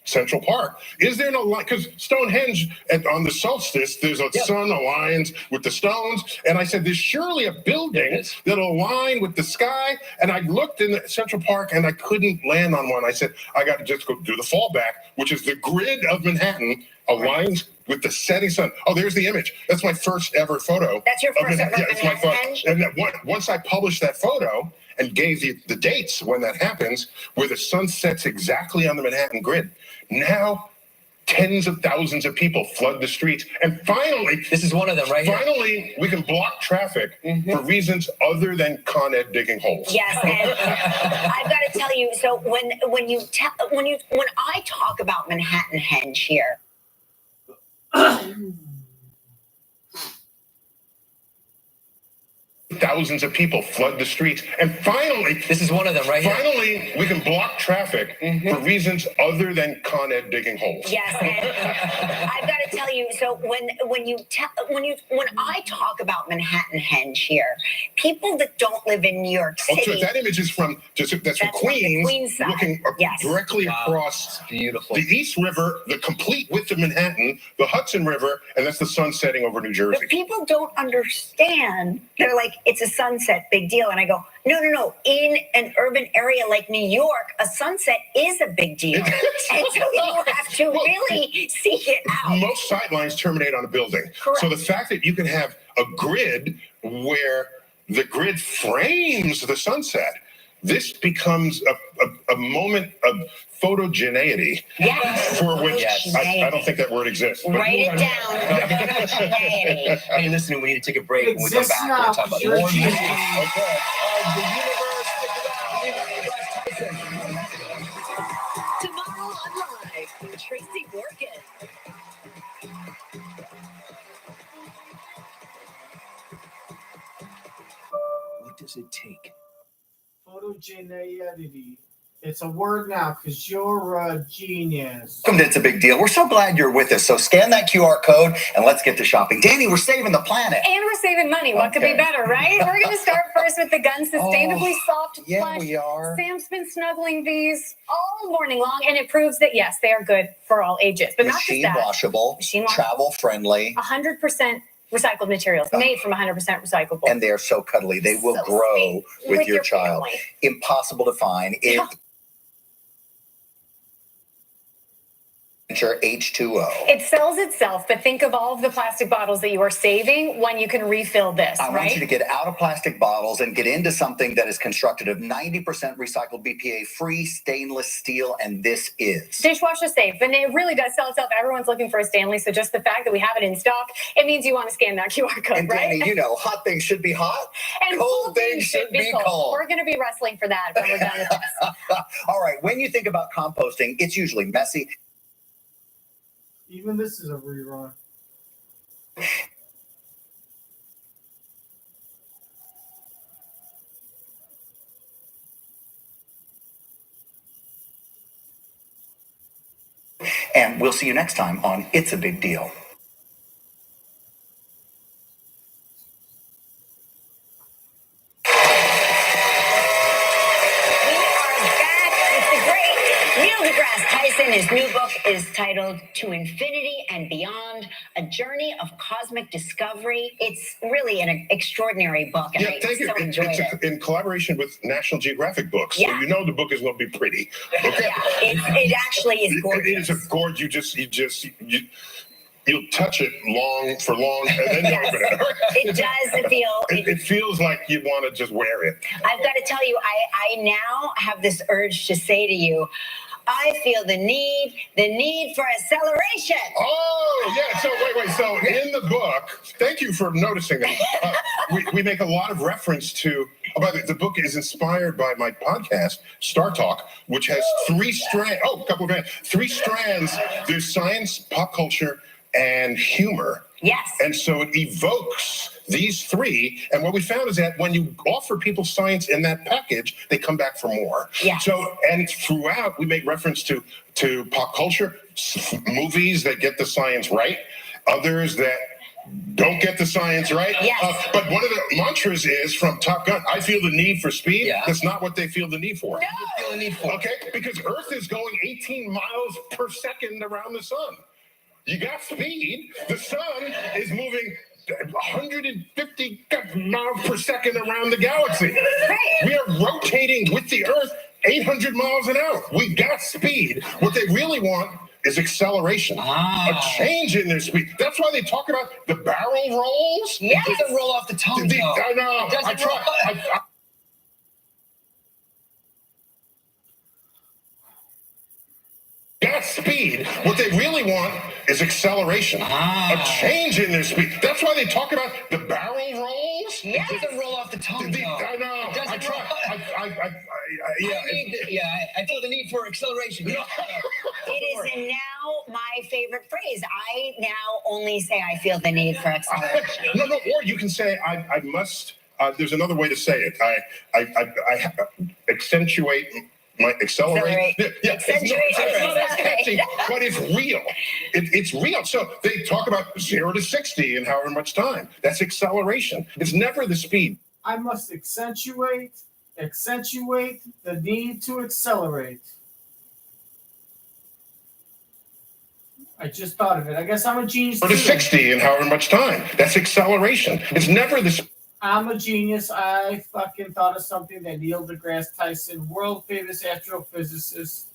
Central Park. Is there no line? Because Stonehenge, on the solstice, there's a sun aligns with the stones. And I said, there's surely a building that'll align with the sky. And I looked in the Central Park and I couldn't land on one. I said, I got to just go do the fallback, which is the grid of Manhattan aligns with the setting sun. Oh, there's the image. That's my first ever photo. That's your first ever it's my photo. And once I published that photo and gave the dates when that happens, where the sun sets exactly on the Manhattan grid, now tens of thousands of people flood the streets. And finally, this is one of them right here. Finally, we can block traffic for reasons other than Con Ed digging holes. Yes, and I've got to tell you. So when I talk about Manhattan Henge here. Thousands of people flood the streets. And finally, this is one of them right here. Finally, we can block traffic for reasons other than Con Ed digging holes. Yes, and I've got to tell you. So when I talk about Manhattan Henge here, people that don't live in New York City. Oh, so that image is from Queens, side. Looking directly across beautiful. The East River, the complete width of Manhattan, the Hudson River, and that's the sun setting over New Jersey. But people don't understand. They're like, it's a sunset, big deal. And I go, no. In an urban area like New York, a sunset is a big deal. And so you have to really seek it out. Most sightlines terminate on a building. Correct. So the fact that you can have a grid where the grid frames the sunset, this becomes a moment of photogeneity, for which I don't think that word exists. Write it down. Photogeneity. Hey, listen, we need to take a break. When we come back, we're going to talk about more music. Okay. The universe, stick around. Tomorrow on Live with Tracy Morgan. What does it take? Photogeneity. It's a word now because you're a genius. Welcome to It's a Big Deal. We're so glad you're with us. So scan that QR code and let's get to shopping. Danny, we're saving the planet. And we're saving money. What could be better, right? We're going to start first with the Gun Sustainably Soft Plush. We are. Sam's been snuggling these all morning long, and it proves that, yes, they are good for all ages. But Machine not just that. washable, travel friendly. 100% recycled materials, made from 100% recyclable. And they are so cuddly. They will So grow sweet. with your child. family. Impossible to find. H2O. It sells itself, but think of all of the plastic bottles that you are saving when you can refill this, I right? want you to get out of plastic bottles and get into something that is constructed of 90% recycled BPA-free stainless steel, and this is. Dishwasher safe, and it really does sell itself. Everyone's looking for a Stanley, so just the fact that we have it in stock, it means you want to scan that QR code, And right? Danny, you know, hot things should be hot, and cold things should be cold. We're going to be wrestling for that when we're done with this. All right, when you think about composting, it's usually messy. Even this is a rerun. And we'll see you next time on It's a Big Deal. deGrasse Tyson, his new book is titled To Infinity and Beyond, A Journey of Cosmic Discovery. It's really an extraordinary book, and I thank you. so enjoyed it. In collaboration with National Geographic Books, so Yeah. you know the book is going to be pretty. Okay? Yeah, it actually is gorgeous. It is a gorgeous. You'll touch it long, and then you open it. It does feel. It feels like you want to just wear it. I've got to tell you, I now have this urge to say to you, I feel the need for acceleration. Oh, yeah. So wait. So in the book, thank you for noticing that. We make a lot of reference to. By the book is inspired by my podcast, Star Talk, which has three strands. Oh, a couple of bands. Three strands. There's science, pop culture, and humor. Yes. And so it evokes these three. And what we found is that when you offer people science in that package, they come back for more. Yeah. So, and throughout, we make reference to pop culture, movies that get the science right, others that don't get the science right. Yes. But one of the mantras is from Top Gun, I feel the need for speed. Yeah. That's not what they feel the need for. No. You feel the need for. Okay? Because Earth is going 18 miles per second around the sun. You got speed. The sun is moving 150 miles per second around the galaxy. Right. We are rotating with the Earth 800 miles an hour. We got speed. What they really want is acceleration, a change in their speed. That's why they talk about the barrel rolls. Yes. It doesn't roll off the tongue. I know. I try. Got speed. What they really want is acceleration, a change in their speed. That's why they talk about the barrel rolls. Yes. It doesn't roll off the tongue. I know. I try. I feel the need for acceleration. It is now my favorite phrase. I now only say I feel the need for acceleration. No, or you can say I must. There's another way to say it. I accentuate my accelerate. Yeah, it's not as catchy, but it's real. It's real. So they talk about 0 to 60 in however much time. That's acceleration. It's never the speed. I must accentuate the need to accelerate. I just thought of it. I guess I'm a genius. 0 to 60 in however much time. That's acceleration. It's never the I'm a genius. I fucking thought of something that Neil deGrasse Tyson, world famous astrophysicist,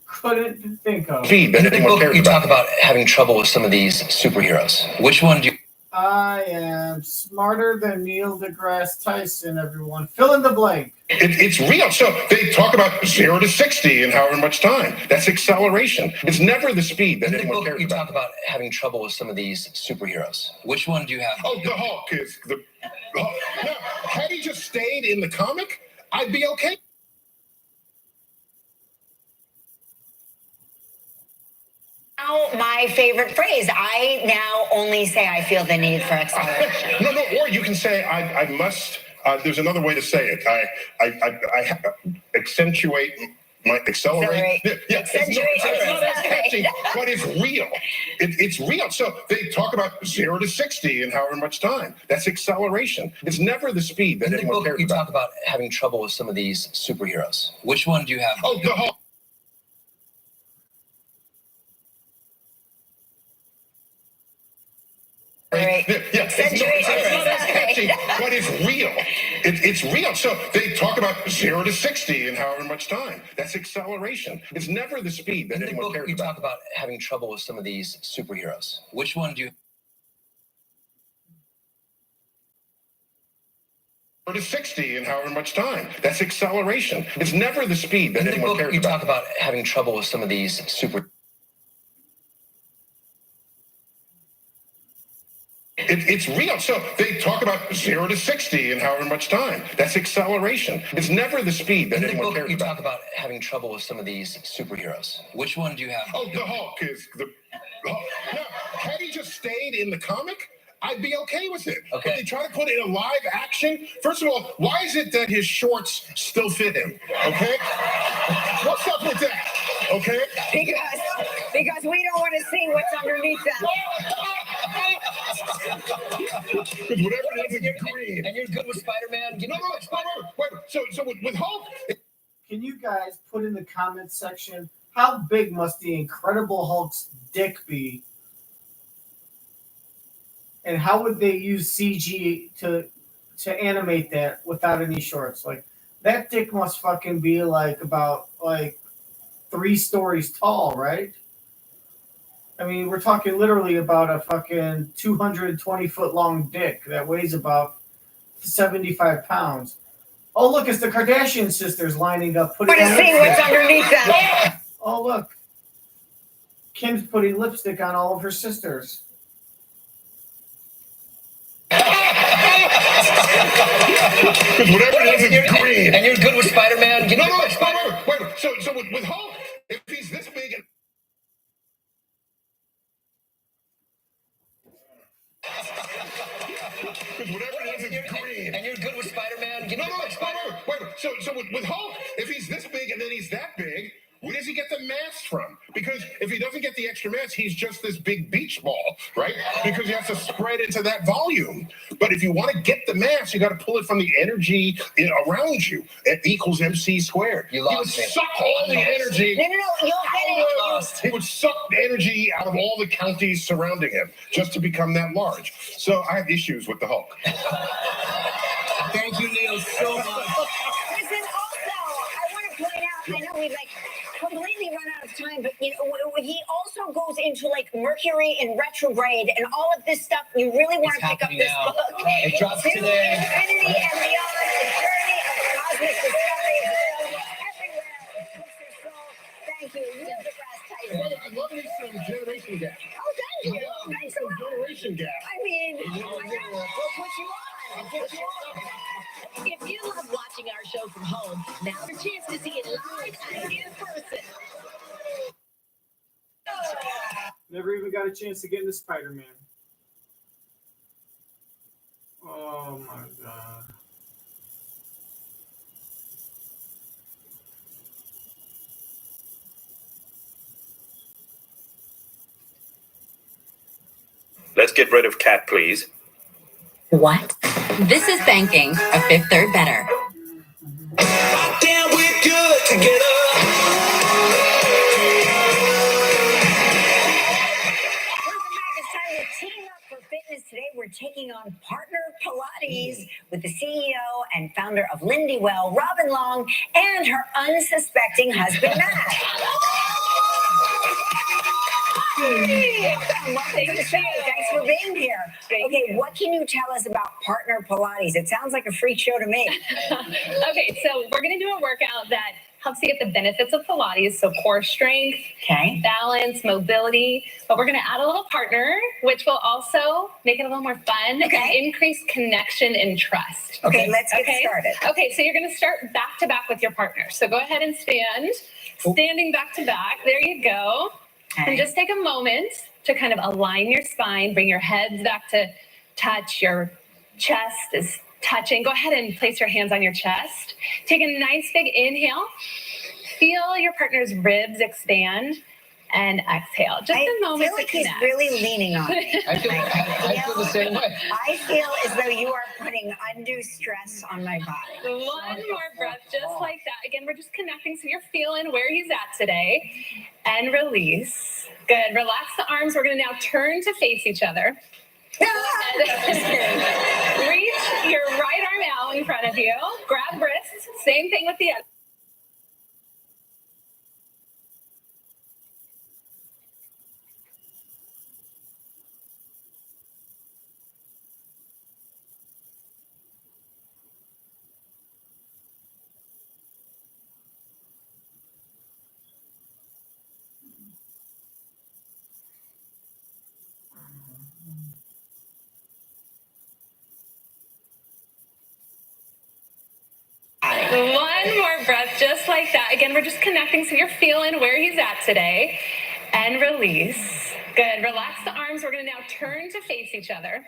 couldn't think of. In the book, you talk about having trouble with some of these superheroes. Which one do you? I am smarter than Neil deGrasse Tyson, everyone. Fill in the blank. It's real. So they talk about 0 to 60 in however much time. That's acceleration. It's never the speed that In the anyone book, cares you about. talk about having trouble with some of these superheroes. Which one do you have? Oh, the Hulk is the Hulk. Now, had he just stayed in the comic, I'd be okay. Now my favorite phrase. I now only say I feel the need for acceleration. No, or you can say I must. There's another way to say it. I accentuate my accelerate. Yeah, it's not as catchy, but it's real. It's real. So they talk about 0 to 60 in however much time. That's acceleration. It's never the speed that In the anyone book, cares you about. talk about having trouble with some of these superheroes. Which one do you have? Oh, the Hulk. Right. Yeah, it's not as catchy, but it's real. It's real. So they talk about 0 to 60 in however much time. That's acceleration. It's never the speed that In the anyone book, cares you about. talk about having trouble with some of these superheroes. Which one do you? 0 to 60 in however much time. That's acceleration. It's never the speed that In the anyone book, cares you about. talk about having trouble with some of these super. It's real. So they talk about 0 to 60 in however much time. That's acceleration. It's never the speed that In the anyone book, cares you about. talk about having trouble with some of these superheroes. Which one do you have? Oh, the Hulk is the Hulk. Now, had he just stayed in the comic, I'd be okay with it. Okay. But they try to put it in a live action. First of all, why is it that his shorts still fit him? Okay? What's up with that? Okay? Because we don't want to see what's underneath them. Because whatever it is, it's green. And you're good with Spider-Man? No. Wait. So with Hulk, Can you guys put in the comments section how big must the Incredible Hulk's dick be? And how would they use CG to animate that without any shorts? Like that dick must fucking be about 3 stories tall, right? I mean, we're talking literally about a fucking 220-foot long dick that weighs about 75 pounds. Oh, look, it's the Kardashian sisters lining up. Want to see what's underneath them. Oh, look. Kim's putting lipstick on all of her sisters. because whatever it is, it's green. And you're good with Spider-Man? No. Wait. So with Hulk, if he's this big and because whatever it is, it's green. And you're good with Spider-Man? No. Wait. So with Hulk, if he's this big and then he's that big, where does he get the mass from? Because if he doesn't get the extra mass, he's just this big beach ball, right? Because he has to spread into that volume. But if you want to get the mass, you got to pull it from the energy around you. It equals MC squared. You lost He me. would suck all the energy. No, you'll get it. He would suck the energy out of all the counties surrounding him just to become that large. So I have issues with the Hulk. Thank you, Neil, so much. Listen, also, I want to point out, I know we've completely run out of time, but he also goes into Mercury in retrograde and all of this stuff. You really want to pick up this book. It drops To today. Infinity and Beyond, the journey of cosmic discovery is available everywhere. It boosts your soul. Thank you, Neil deGrasse Tyson. I love me some generation gap. Oh, thank you. Thanks a lot. Generation gap. I mean, we'll put you on. If you love watching our show from home, now's your chance to see it live and in person. Never even got a chance to get into Spider-Man. Oh my god. Let's get rid of Cat, please. What? This is thanking a Fifth Third Better. Damn, we're good together. Welcome back. It's time to team up for fitness. Today we're taking on Partner Pilates with the CEO and founder of Lindy Well, Robin Long, and her unsuspecting husband, Matt. Hey, thanks for being here. Okay, what can you tell us about Partner Pilates? It sounds like a freak show to me. Okay, so we're going to do a workout that helps you get the benefits of Pilates. So core strength, balance, mobility. But we're going to add a little partner, which will also make it a little more fun and increase connection and trust. Okay, let's get started. Okay, so you're going to start back to back with your partner. So go ahead and stand. Standing back to back. There you go. And just take a moment to kind of align your spine, bring your heads back to touch, your chest is touching. Go ahead and place your hands on your chest. Take a nice big inhale. Feel your partner's ribs expand and exhale. Just a moment I feel like to connect. he's really leaning on me. I feel the same way. I feel as though you are putting undue stress on my body. One more breath, just like that. Again, we're just connecting so you're feeling where he's at today. And release. Good. Relax the arms. We're going to now turn to face each other. Reach your right arm out in front of you. Grab wrists. Same thing with the other. One more breath, just like that. Again, we're just connecting so you're feeling where he's at today. And release. Good. Relax the arms. We're going to now turn to face each other.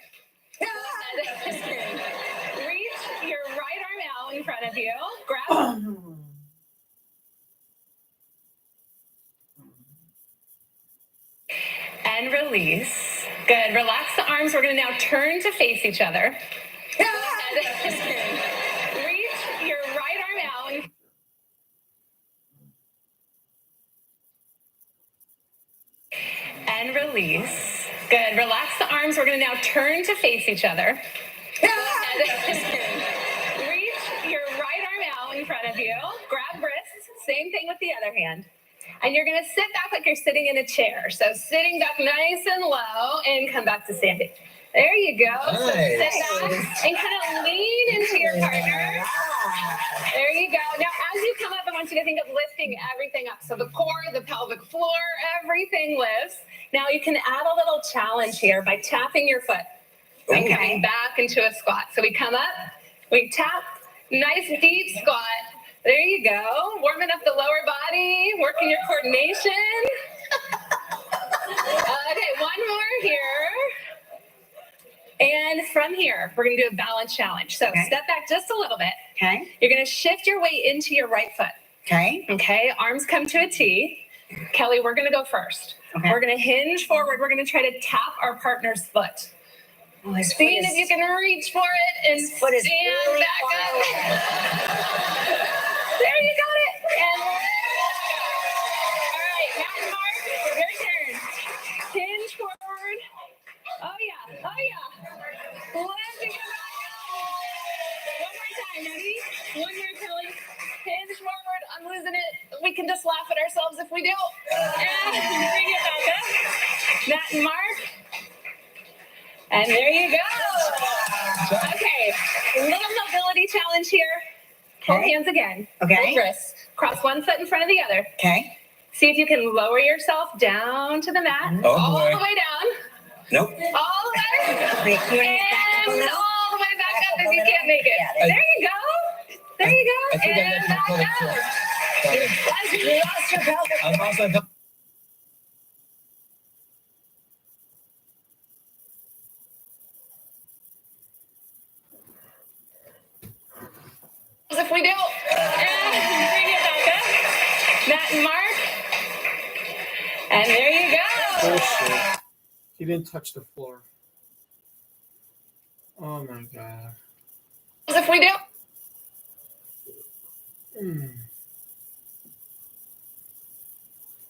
Reach your right arm out in front of you. Grab. And release. Good. Relax the arms. We're going to now turn to face each other. Reach your right arm out. And release. Good. Relax the arms. We're going to now turn to face each other. Reach your right arm out in front of you. Grab wrists. Same thing with the other hand. And you're going to sit back like you're sitting in a chair. So sitting back nice and low and come back to standing. There you go. Nice. So sit back and kind of lean into your partner. There you go. Now, as you come up, I want you to think of lifting everything up. So the core, the pelvic floor, everything lifts. Now you can add a little challenge here by tapping your foot and coming back into a squat. So we come up, we tap, nice deep squat. There you go. Warming up the lower body, working your coordination. Okay, one more here. And from here, we're going to do a balance challenge. So step back just a little bit. Okay. You're going to shift your weight into your right foot. Okay. Okay. Arms come to a T. Kelly, we're going to go first. Okay. We're going to hinge forward. We're going to try to tap our partner's foot. Oh, his Seeing foot if you can reach for it and his foot is stand really back far up. away. There, you got it. And all right, Matt and Mark, your turn. Hinge forward. Oh yeah, oh yeah. Lifting it back up. One more time, ready? One more, Kelly. Hinge forward. I'm losing it. We can just laugh at ourselves if we do. And bring it back up. Matt and Mark. And there you go. Okay, little mobility challenge here. Hold hands again. Okay. Hold wrists. Cross one foot in front of the other. Okay. See if you can lower yourself down to the mat. Oh, all boy. the way down. Nope. All the way. Wait, you wanna back up a And little? all the way back up if you little? can't make it. Yeah, There you go. There you go. I think I And got my back pelvic up. floor. You lost your pelvic. I'm also If we do. And bring it back up. Matt and Mark. And there you go. Bullshit. He didn't touch the floor. Oh my god. If we do.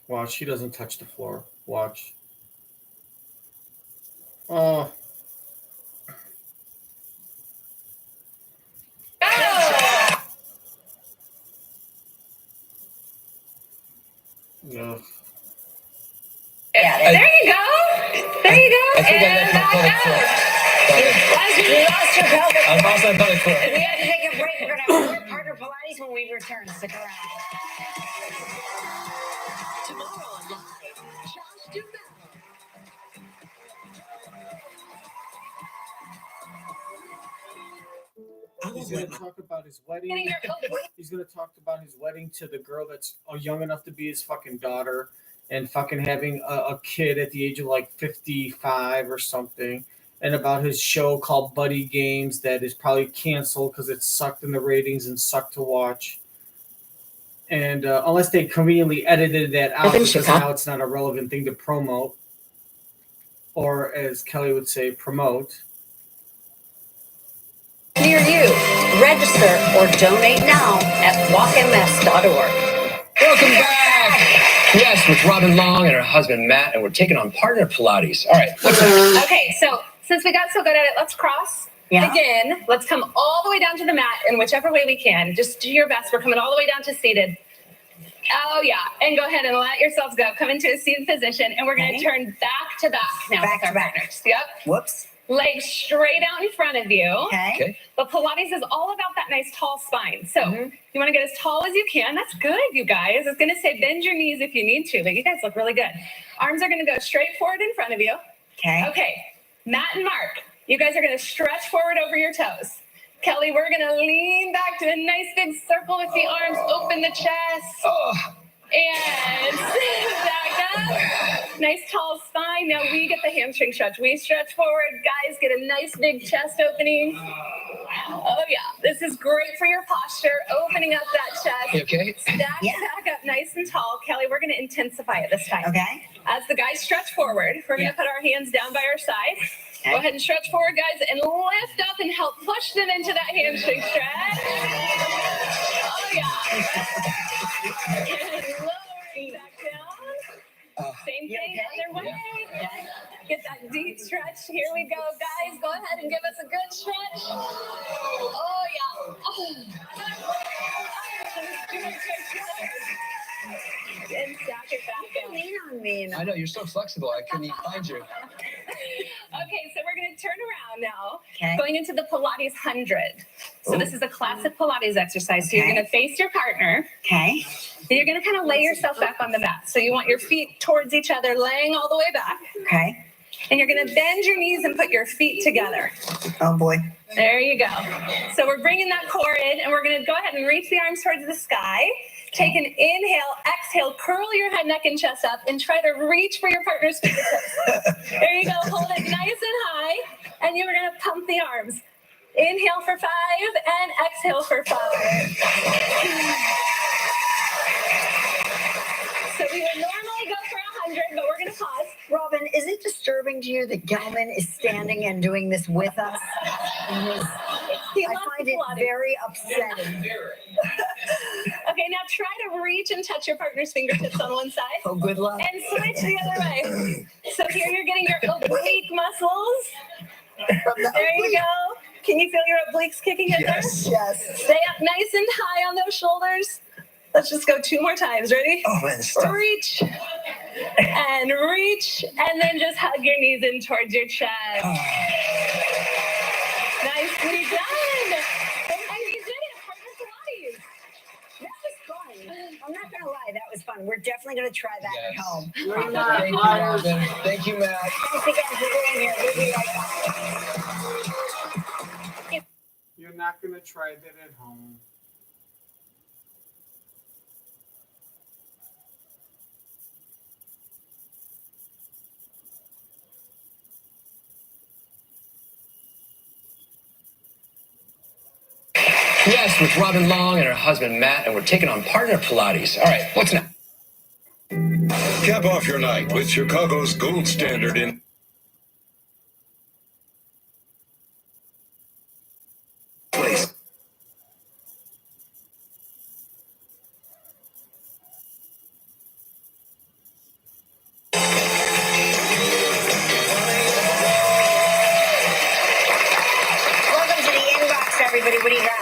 Watch, he doesn't touch the floor. Watch. Oh. No. Yeah, there you go. There you go. I think I And got my pelvic back floor. up. You lost your pelvic. I'm also on pelvic floor. We have to take a break. We're going to have more partner Pilates when we return. Stick around. Tomorrow on Live, Josh Duhamel. He's going to talk about his wedding. He's going to talk about his wedding to the girl that's young enough to be his fucking daughter and fucking having a kid at the age of like 55 or something. And about his show called Buddy Games that is probably canceled because it sucked in the ratings and sucked to watch. And unless they conveniently edited that out because now it's not a relevant thing to promote. Or as Kelly would say, promote. Near you. Register or donate now at walkms.org. Welcome back. Yes, with Robin Long and her husband Matt, and we're taking on partner Pilates. All right. Okay, so since we got so good at it, let's cross. Yeah. Again, let's come all the way down to the mat in whichever way we can. Just do your best. We're coming all the way down to seated. Oh, yeah. And go ahead and let yourselves go. Come into a seated position, and we're going to turn back to back now Back with our to back. partners. Yep. Whoops. Legs straight out in front of you. Okay. But Pilates is all about that nice tall spine. So you want to get as tall as you can. That's good, you guys. I was going to say bend your knees if you need to, but you guys look really good. Arms are going to go straight forward in front of you. Okay. Okay. Matt and Mark, you guys are going to stretch forward over your toes. Kelly, we're going to lean back to a nice big circle with the arms. Open the chest. And back up. Nice tall spine. Now we get the hamstring stretch. We stretch forward. Guys, get a nice big chest opening. Oh, yeah. This is great for your posture. Opening up that chest. You okay? Stack back up nice and tall. Kelly, we're going to intensify it this time. Okay. As the guys stretch forward, we're going to put our hands down by our side. Go ahead and stretch forward, guys, and lift up and help push them into that hamstring stretch. Oh, yeah. And lowering back down. Same thing, other way. Get that deep stretch. Here we go, guys. Go ahead and give us a good stretch. Oh, yeah. And stack it back down. Lean on me. I know, you're so flexible. I couldn't even find you. Okay, so we're going to turn around now. Okay. Going into the Pilates 100. So this is a classic Pilates exercise. So you're going to face your partner. Okay. And you're going to kind of lay yourself back on the mat. So you want your feet towards each other, laying all the way back. Okay. And you're going to bend your knees and put your feet together. Oh, boy. There you go. So we're bringing that core in, and we're going to go ahead and reach the arms towards the sky. Take an inhale, exhale, curl your head, neck, and chest up, and try to reach for your partner's fingertips. There you go. Hold it nice and high. And you're going the arms. Inhale for 5 and exhale for 5. So we would normally go for 100, but we're going to pause. Robin, is it disturbing to you that Gelman is standing and doing this with us? I find it very upsetting. Okay, now try to reach and touch your partner's fingertips on one side. Oh, good luck. And switch the other way. So here you're getting your oblique muscles. There you go. Can you feel your obliques kicking in there? Yes. Stay up nice and high on those shoulders. Let's just go 2 more times. Ready? Oh, man, stop. Reach and reach, and then just hug your knees in towards your chest. Nicely done. And you did it. Partner Pilates. That was fun. I'm not going to lie. That was fun. We're definitely going to try that at home. Thank you, Robin. Thank you, Matt. Thanks again for being here. We'll be right back. You're not going to try that at home. Yes, with Robin Long and her husband Matt, and we're taking on Partner Pilates. All right, what's next? Cap off your night with Chicago's gold standard in place. Welcome to the inbox, everybody. What do you got?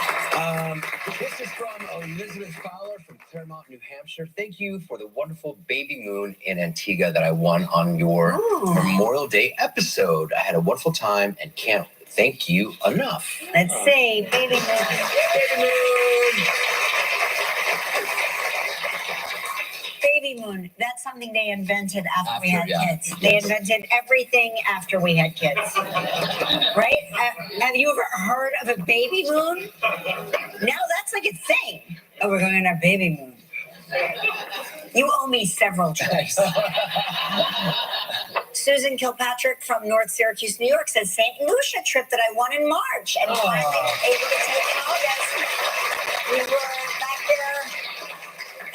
This is from Elizabeth Fowler from Claremont, New Hampshire. Thank you for the wonderful baby moon in Antigua that I won on your Memorial Day episode. I had a wonderful time and can't thank you enough. Let's see. Baby moon. Baby moon. Baby moon. That's something they invented after we had yeah. kids. They invented everything after we had kids. Right? Have you ever heard of a baby moon? Now that's like a thing. Oh, we're going on a baby moon. You owe me several trips. Susan Kilpatrick from North Syracuse, New York says St. Lucia trip that I won in March and finally able to take in August. We were back there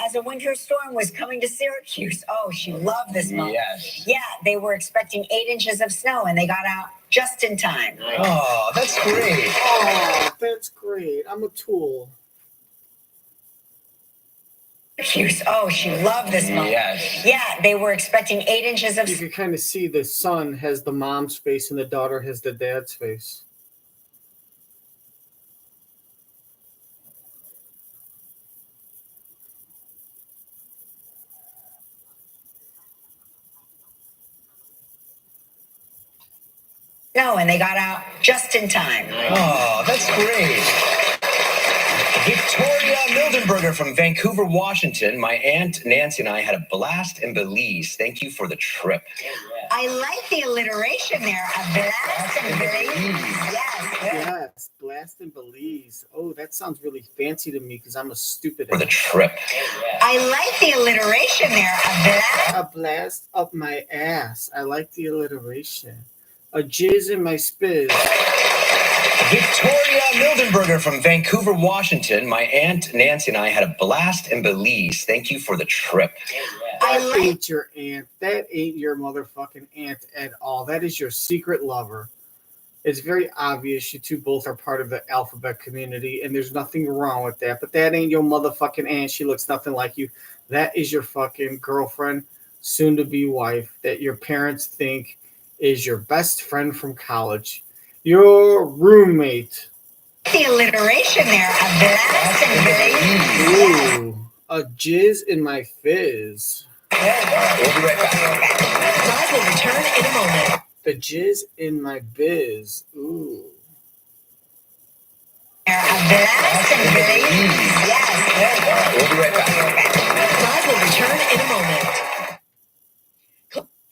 as a winter storm was coming to Syracuse. Oh, she loved this moment. Yes. Yeah, they were expecting 8 inches of snow and they got out just in time. Oh, that's great. Oh, that's great. I'm a tool. Oh, she loved this moment. Yes. Yeah, they were expecting 8 inches of You can kind of see the son has the mom's face and the daughter has the dad's face. snow and they got out just in time. Oh, that's great. Victoria Mildenberger from Vancouver, Washington. My Aunt Nancy and I had a blast in Belize. Thank you for the trip. I like the alliteration there. A blast in Belize. Yes, blast in Belize. Oh, that sounds really fancy to me because I'm a stupid. For the trip. I like the alliteration there. A blast up my ass. I like the alliteration. A jizz in my spiz. Victoria Mildenberger from Vancouver, Washington. My Aunt Nancy and I had a blast in Belize. Thank you for the trip. That ain't your aunt. That ain't your motherfucking aunt at all. That is your secret lover. It's very obvious you two both are part of the alphabet community, and there's nothing wrong with that. But that ain't your motherfucking aunt. She looks nothing like you. That is your fucking girlfriend, soon-to-be wife, that your parents think is your best friend from college. Your roommate. The alliteration there. A blast in Belize. Ooh, a jizz in my fizz. We'll be right back. Live will return in a moment. The jizz in my biz. Ooh. A blast in Belize. Yes. We'll be right back. Live will return in a moment.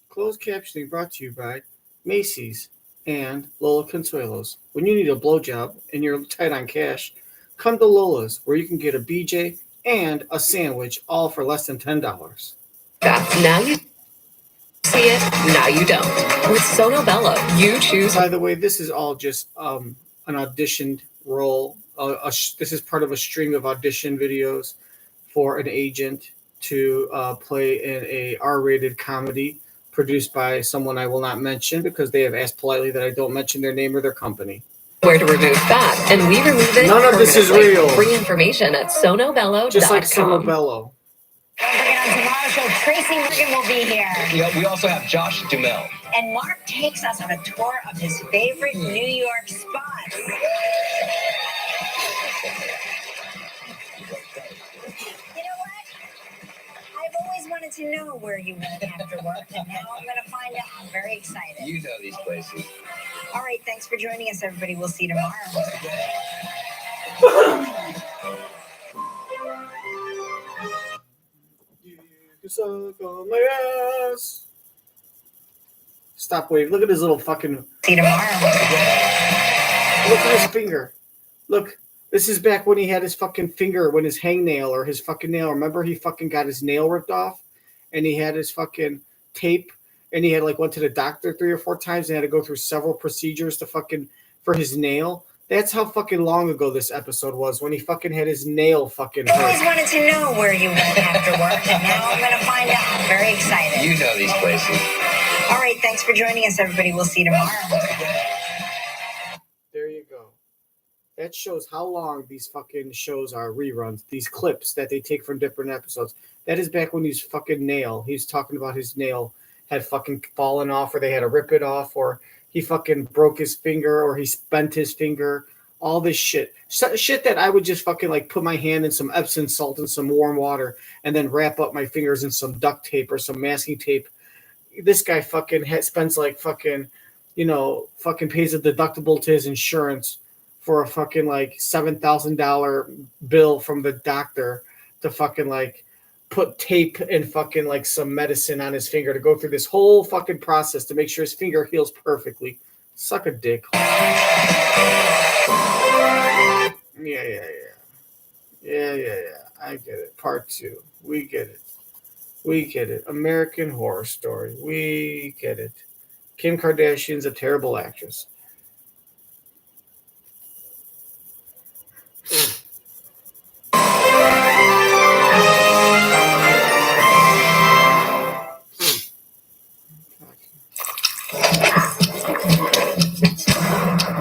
Closed captioning brought to you by Macy's and Lola Consuelos. When you need a blowjob and you're tight on cash, come to Lola's, where you can get a BJ and a sandwich, all for less than $10. Now you see it, now you don't. With Sono Bello, you choose. By the way, this is all just an auditioned role. This is part of a string of audition videos for an agent to play in a R-rated comedy produced by someone I will not mention because they have asked politely that I don't mention their name or their company. Where to remove fat, and we remove it. None of this is permanently. real. Free information at sonobello.com. Just like Sono Bello. Don't forget on tomorrow's show, Tracy Morgan will be here. We also have Josh Duhamel. And Mark takes us on a tour of his favorite New York spots. You know what? I've always wanted to know where you went after work, and now I'm going to find out. I'm very excited. You know these places. All right, thanks for joining us, everybody. We'll see you tomorrow. You suck on my ass. Stop waving. Look at his little fucking. See you tomorrow. Look at his finger. Look, this is back when he had his fucking finger, when his hangnail or his fucking nail. Remember, he fucking got his nail ripped off, and he had his fucking tape, and he had like went to the doctor 3 or 4 times and had to go through several procedures to fucking for his nail. That's how fucking long ago this episode was, when he fucking had his nail fucking I always hurt. wanted to know where you went after work, and now I'm going to find out. I'm very excited. You know these places. All right, thanks for joining us, everybody. We'll see you tomorrow. There you go. That shows how long these fucking shows are reruns. These clips that they take from different episodes. That is back when his fucking nail. He's talking about his nail had fucking fallen off, or they had to rip it off, or he fucking broke his finger, or he bent his finger. All this shit. Shit that I would just fucking like put my hand in some Epsom salt and some warm water and then wrap up my fingers in some duct tape or some masking tape. This guy fucking spends like fucking, fucking pays a deductible to his insurance for a fucking like $7,000 bill from the doctor to fucking like put tape and fucking like some medicine on his finger to go through this whole fucking process to make sure his finger heals perfectly. Suck a dick. Yeah. I get it. Part 2. We get it. American Horror Story. We get it. Kim Kardashian's a terrible actress.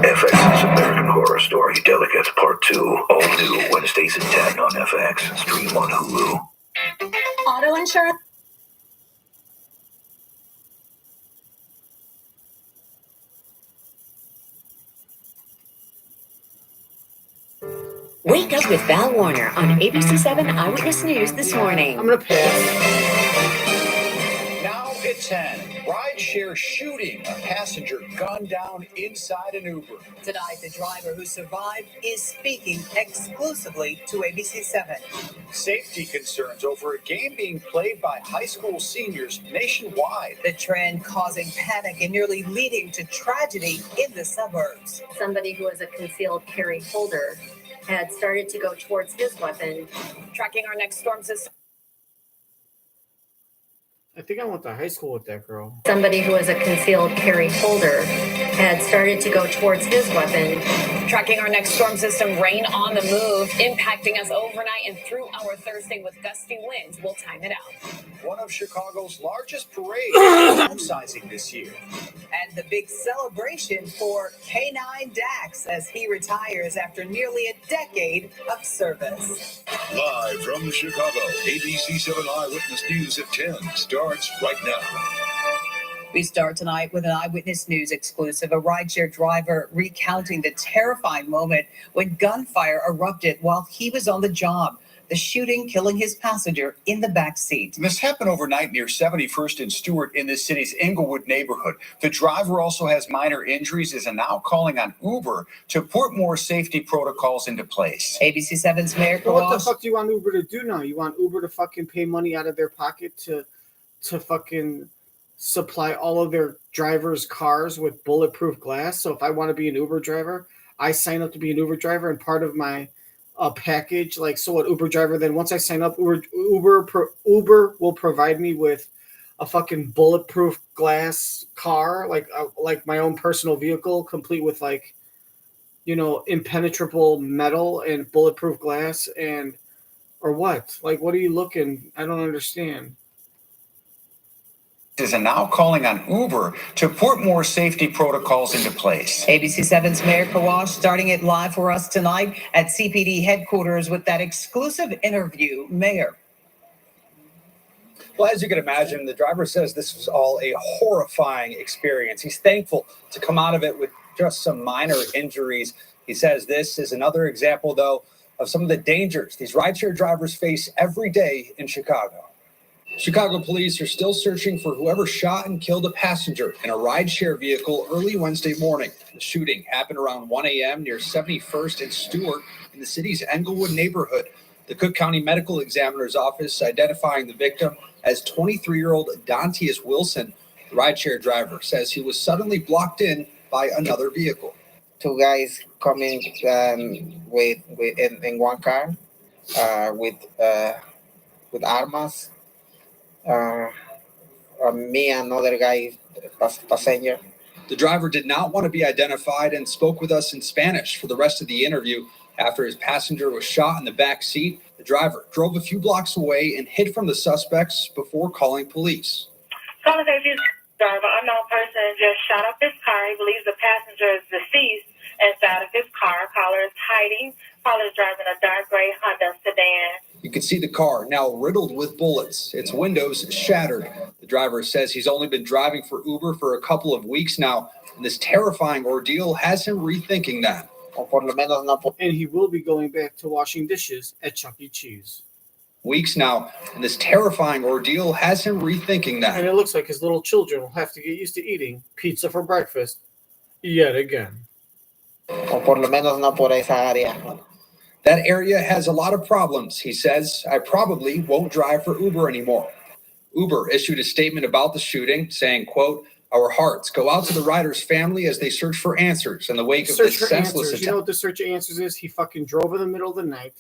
FX's American Horror Story Delegates Part 2. All new Wednesdays at 10 on FX. Stream on Hulu. Auto insurance. Wake up with Val Warner on ABC7 Eyewitness News this morning. I'm going to pass. Now at 10, rideshare shooting. A passenger gunned down inside an Uber. Tonight, the driver who survived is speaking exclusively to ABC7. Safety concerns over a game being played by high school seniors nationwide. The trend causing panic and nearly leading to tragedy in the suburbs. Somebody who has a concealed carry holder had started to go towards his weapon. Tracking our next storm system. I think I went to high school with that girl. Somebody who has a concealed carry holder had started to go towards his weapon. Tracking our next storm system, rain on the move, impacting us overnight and through our Thursday with gusty winds. We'll time it out. One of Chicago's largest parades downsizing this year. And the big celebration for K9 Dax as he retires after nearly a decade of service. Live from Chicago, ABC7 Eyewitness News at 10 starts right now. We start tonight with an Eyewitness News exclusive. A rideshare driver recounting the terrifying moment when gunfire erupted while he was on the job. The shooting killing his passenger in the back seat. This happened overnight near 71st and Stewart in this city's Inglewood neighborhood. The driver also has minor injuries, is now calling on Uber to put more safety protocols into place. ABC7's Mayor Well, what the fuck do you want Uber to do now? You want Uber to fucking pay money out of their pocket to fucking supply all of their drivers' cars with bulletproof glass? So if I want to be an Uber driver, I sign up to be an Uber driver, and part of my package, like, so what Uber driver, then once I sign up, Uber will provide me with a fucking bulletproof glass car, like my own personal vehicle, complete with like, you know, impenetrable metal and bulletproof glass, and or what? Like, what are you looking? I don't understand. Is now calling on Uber to put more safety protocols into place. ABC7's Mayor Kawash starting it live for us tonight at CPD headquarters with that exclusive interview. Mayor. Well, as you can imagine, the driver says this was all a horrifying experience. He's thankful to come out of it with just some minor injuries. He says this is another example, though, of some of the dangers these rideshare drivers face every day in Chicago. Chicago police are still searching for whoever shot and killed a passenger in a rideshare vehicle early Wednesday morning. The shooting happened around 1 a.m. near 71st and Stewart in the city's Englewood neighborhood. The Cook County Medical Examiner's Office identifying the victim as 23-year-old Dontius Wilson. The rideshare driver says he was suddenly blocked in by another vehicle. Two guys coming in one car with armas. Me and another guy, passenger. The driver did not want to be identified and spoke with us in Spanish for the rest of the interview. After his passenger was shot in the back seat, the driver drove a few blocks away and hid from the suspects before calling police. Caller safety driver, unknown person just shot up his car. He believes the passenger is deceased inside of his car. Caller is hiding. Caller is driving a dark gray Honda sedan. You can see the car now riddled with bullets, its windows shattered. The driver says he's only been driving for Uber for a couple of weeks now, and this terrifying ordeal has him rethinking that. And he will be going back to washing dishes at Chuck E. Cheese. Weeks now, and this terrifying ordeal has him rethinking that. And it looks like his little children will have to get used to eating pizza for breakfast yet again. That area has a lot of problems, he says. I probably won't drive for Uber anymore. Uber issued a statement about the shooting saying, quote, "Our hearts go out to the rider's family as they search for answers in the wake of this senseless attack." You know what the search for answers is? He fucking drove in the middle of the night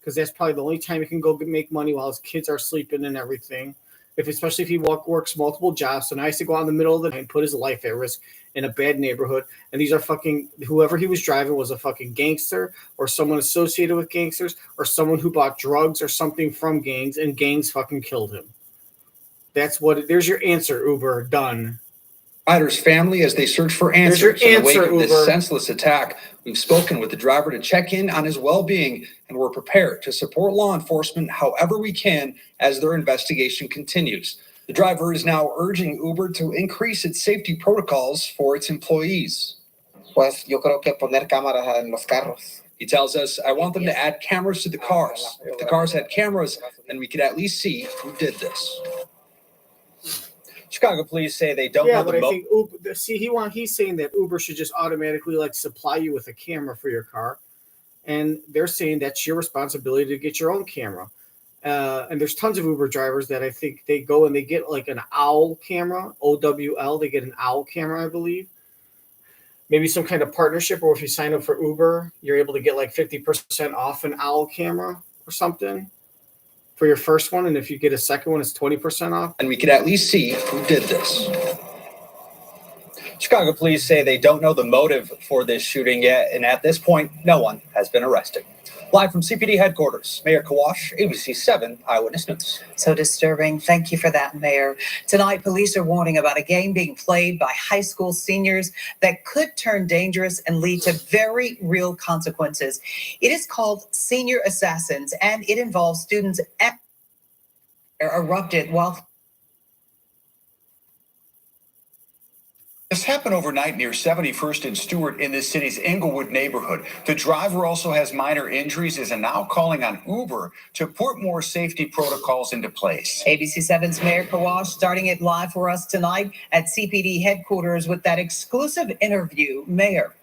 because that's probably the only time he can go make money while his kids are sleeping and everything. Especially if he works multiple jobs. So now he has to go out in the middle of the night and put his life at risk in a bad neighborhood. And these are fucking, whoever he was driving was a fucking gangster or someone associated with gangsters or someone who bought drugs or something from gangs, and gangs fucking killed him. There's your answer, Uber. Done. Rider's family as they search for answers in the wake of this senseless attack. We've spoken with the driver to check in on his well-being, and we're prepared to support law enforcement however we can as their investigation continues. The driver is now urging Uber to increase its safety protocols for its employees. Yo creo que poner cámaras en los carros. He tells us, I want them to add cameras to the cars. If the cars had cameras, then we could at least see who did this. Chicago police say they don't know the but I think Uber, he's saying that Uber should just automatically supply you with a camera for your car, and they're saying that's your responsibility to get your own camera. And there's tons of Uber drivers that I think they go and they get like an OWL camera, OWL. They get an OWL camera, I believe. Maybe some kind of partnership, or if you sign up for Uber, you're able to get like 50% off an OWL camera or something for your first one, and if you get a second one, it's 20% off. And we could at least see who did this. Chicago police say they don't know the motive for this shooting yet, and at this point, no one has been arrested. Live from CPD headquarters, Mayor Kawash, ABC7 Eyewitness News. So disturbing. Thank you for that, Mayor. Tonight, police are warning about a game being played by high school seniors that could turn dangerous and lead to very real consequences. It is called Senior Assassins, and it involves students erupted while... This happened overnight near 71st and Stewart in the city's Englewood neighborhood. The driver also has minor injuries and is now calling on Uber to put more safety protocols into place. ABC7's Mayor Kawash starting it live for us tonight at CPD headquarters with that exclusive interview. Mayor.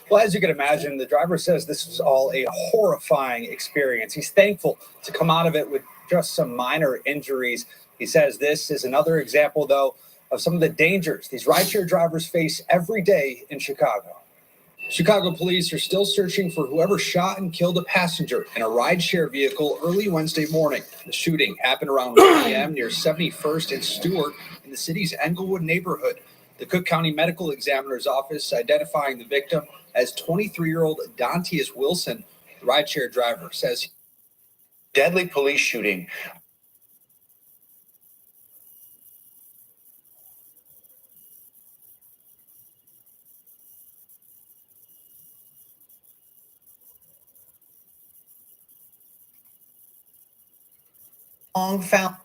Well, as you can imagine, the driver says this was all a horrifying experience. He's thankful to come out of it with just some minor injuries. He says this is another example, though, of some of the dangers these rideshare drivers face every day in Chicago. Chicago police are still searching for whoever shot and killed a passenger in a rideshare vehicle early Wednesday morning. The shooting happened around 1 p.m. near 71st and Stewart in the city's Englewood neighborhood. The Cook County Medical Examiner's Office identifying the victim as 23-year-old Dontius Wilson. The rideshare driver says deadly police shooting. Long found.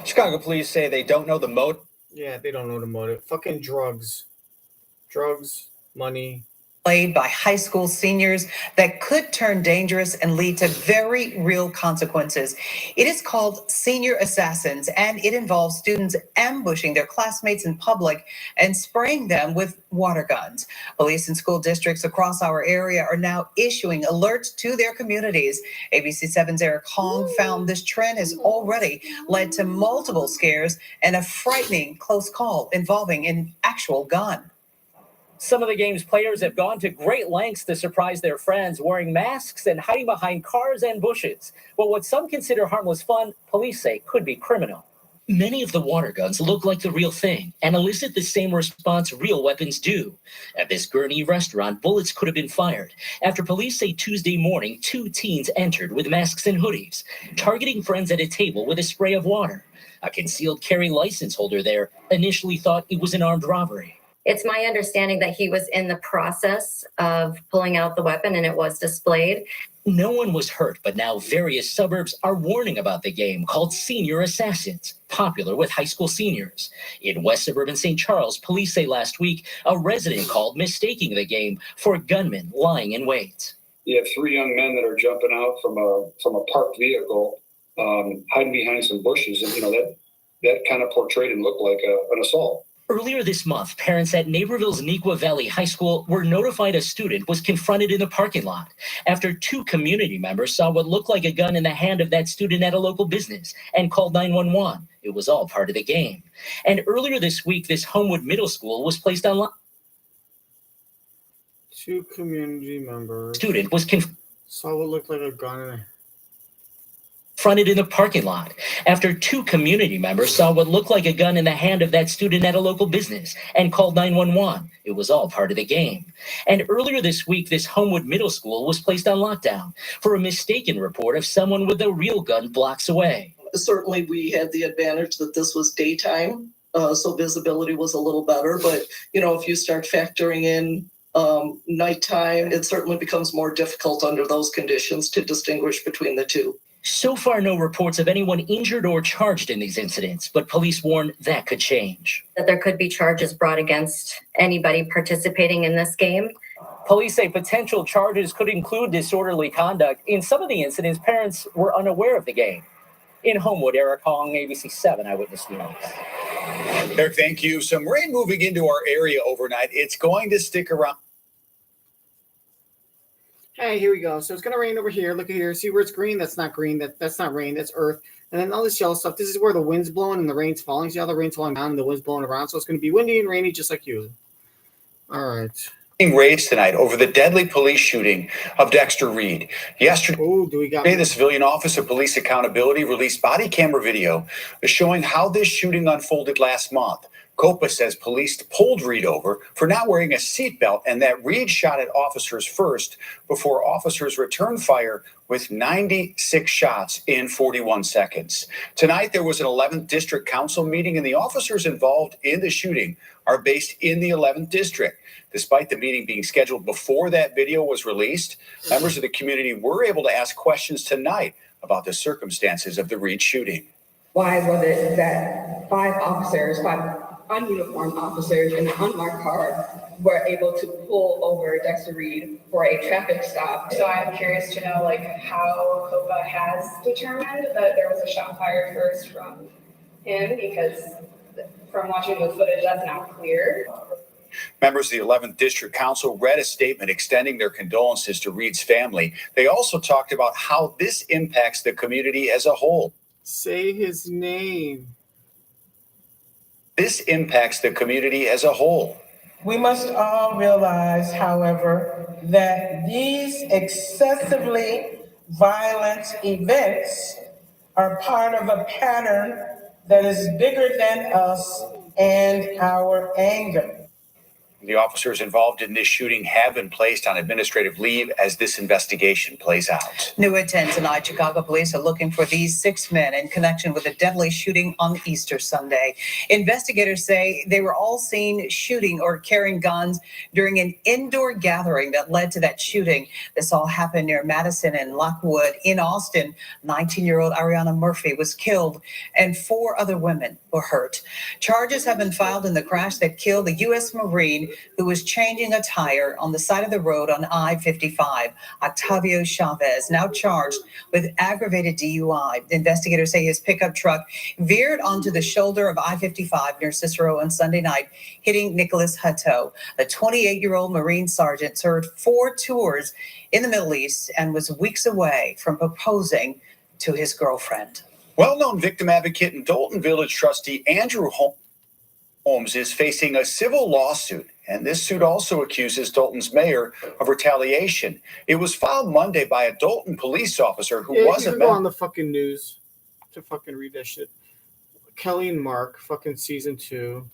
Chicago police say they don't know the motive. Yeah, they don't know the motive. Fucking drugs. Drugs, money. Played by high school seniors that could turn dangerous and lead to very real consequences. It is called Senior Assassins, and it involves students ambushing their classmates in public and spraying them with water guns. Police and school districts across our area are now issuing alerts to their communities. ABC7's Eric Hong found this trend has already led to multiple scares and a frightening close call involving an actual gun. Some of the game's players have gone to great lengths to surprise their friends, wearing masks and hiding behind cars and bushes. But what some consider harmless fun, police say could be criminal. Many of the water guns look like the real thing and elicit the same response real weapons do. At this Gurney restaurant, bullets could have been fired after police say Tuesday morning 2 teens entered with masks and hoodies, targeting friends at a table with a spray of water. A concealed carry license holder there initially thought it was an armed robbery. It's my understanding that he was in the process of pulling out the weapon and it was displayed. No one was hurt, but now various suburbs are warning about the game called Senior Assassins, popular with high school seniors. In West Suburban St. Charles, police say last week a resident called mistaking the game for gunmen lying in wait. You have 3 young men that are jumping out from a parked vehicle, hiding behind some bushes, and that kind of portrayed and looked like an assault. Earlier this month, parents at Naperville's Neuqua Valley High School were notified a student was confronted in the parking lot after 2 community members saw what looked like a gun in the hand of that student at a local business and called 911. It was all part of the game. And earlier this week, this Homewood Middle School was placed on 2 community members. Student was saw what looked like a gun in a confronted in the parking lot after 2 community members saw what looked like a gun in the hand of that student at a local business and called 911. It was all part of the game. And earlier this week, this Homewood Middle School was placed on lockdown for a mistaken report of someone with a real gun blocks away. Certainly, we had the advantage that this was daytime, so visibility was a little better. But, if you start factoring in nighttime, it certainly becomes more difficult under those conditions to distinguish between the two. So far, no reports of anyone injured or charged in these incidents, but police warn that could change. That there could be charges brought against anybody participating in this game. Police say potential charges could include disorderly conduct. In some of the incidents, parents were unaware of the game. In Homewood, Eric Hong, ABC7 Eyewitness News. Eric, thank you. Some rain moving into our area overnight. It's going to stick around. Hey, here we go. So it's going to rain over here. Look at here. See where it's green? That's not green. That's not rain. That's earth. And then all this yellow stuff. This is where the wind's blowing and the rain's falling. See how the rain's falling down and the wind's blowing around? So it's going to be windy and rainy just like usual. All right. Raised tonight over the deadly police shooting of Dexter Reed. Yesterday, the Civilian Office of Police Accountability released body camera video showing how this shooting unfolded last month. COPA says police pulled Reed over for not wearing a seatbelt and that Reed shot at officers first before officers returned fire with 96 shots in 41 seconds. Tonight, there was an 11th District Council meeting and the officers involved in the shooting are based in the 11th District. Despite the meeting being scheduled before that video was released, members of the community were able to ask questions tonight about the circumstances of the Reed shooting. Why was it that 5 ununiformed officers in an unmarked car were able to pull over Dexter Reed for a traffic stop? So I'm curious to know, how COPA has determined that there was a shot fired first from him, because from watching the footage, that's not clear. Members of the 11th District Council read a statement extending their condolences to Reed's family. They also talked about how this impacts the community as a whole. Say his name. this impacts the community as a whole. We must all realize, however, that these excessively violent events are part of a pattern that is bigger than us and our anger. The officers involved in this shooting have been placed on administrative leave as this investigation plays out. New at 10 tonight, Chicago police are looking for these 6 men in connection with a deadly shooting on Easter Sunday. Investigators say they were all seen shooting or carrying guns during an indoor gathering that led to that shooting. This all happened near Madison and Lockwood in Austin. 19-year-old Ariana Murphy was killed and 4 other women were hurt. Charges have been filed in the crash that killed the U.S. Marine who was changing a tire on the side of the road on I-55. Octavio Chavez, now charged with aggravated DUI. Investigators say his pickup truck veered onto the shoulder of I-55 near Cicero on Sunday night, hitting Nicholas Hutto. The 28-year-old Marine sergeant served 4 tours in the Middle East and was weeks away from proposing to his girlfriend. Well-known victim advocate and Dalton Village trustee Andrew Holmes is facing a civil lawsuit, and this suit also accuses Dalton's mayor of retaliation. It was filed Monday by a Dalton police officer who was a go on the fucking news to fucking read that shit. Kelly and Mark, fucking season 2.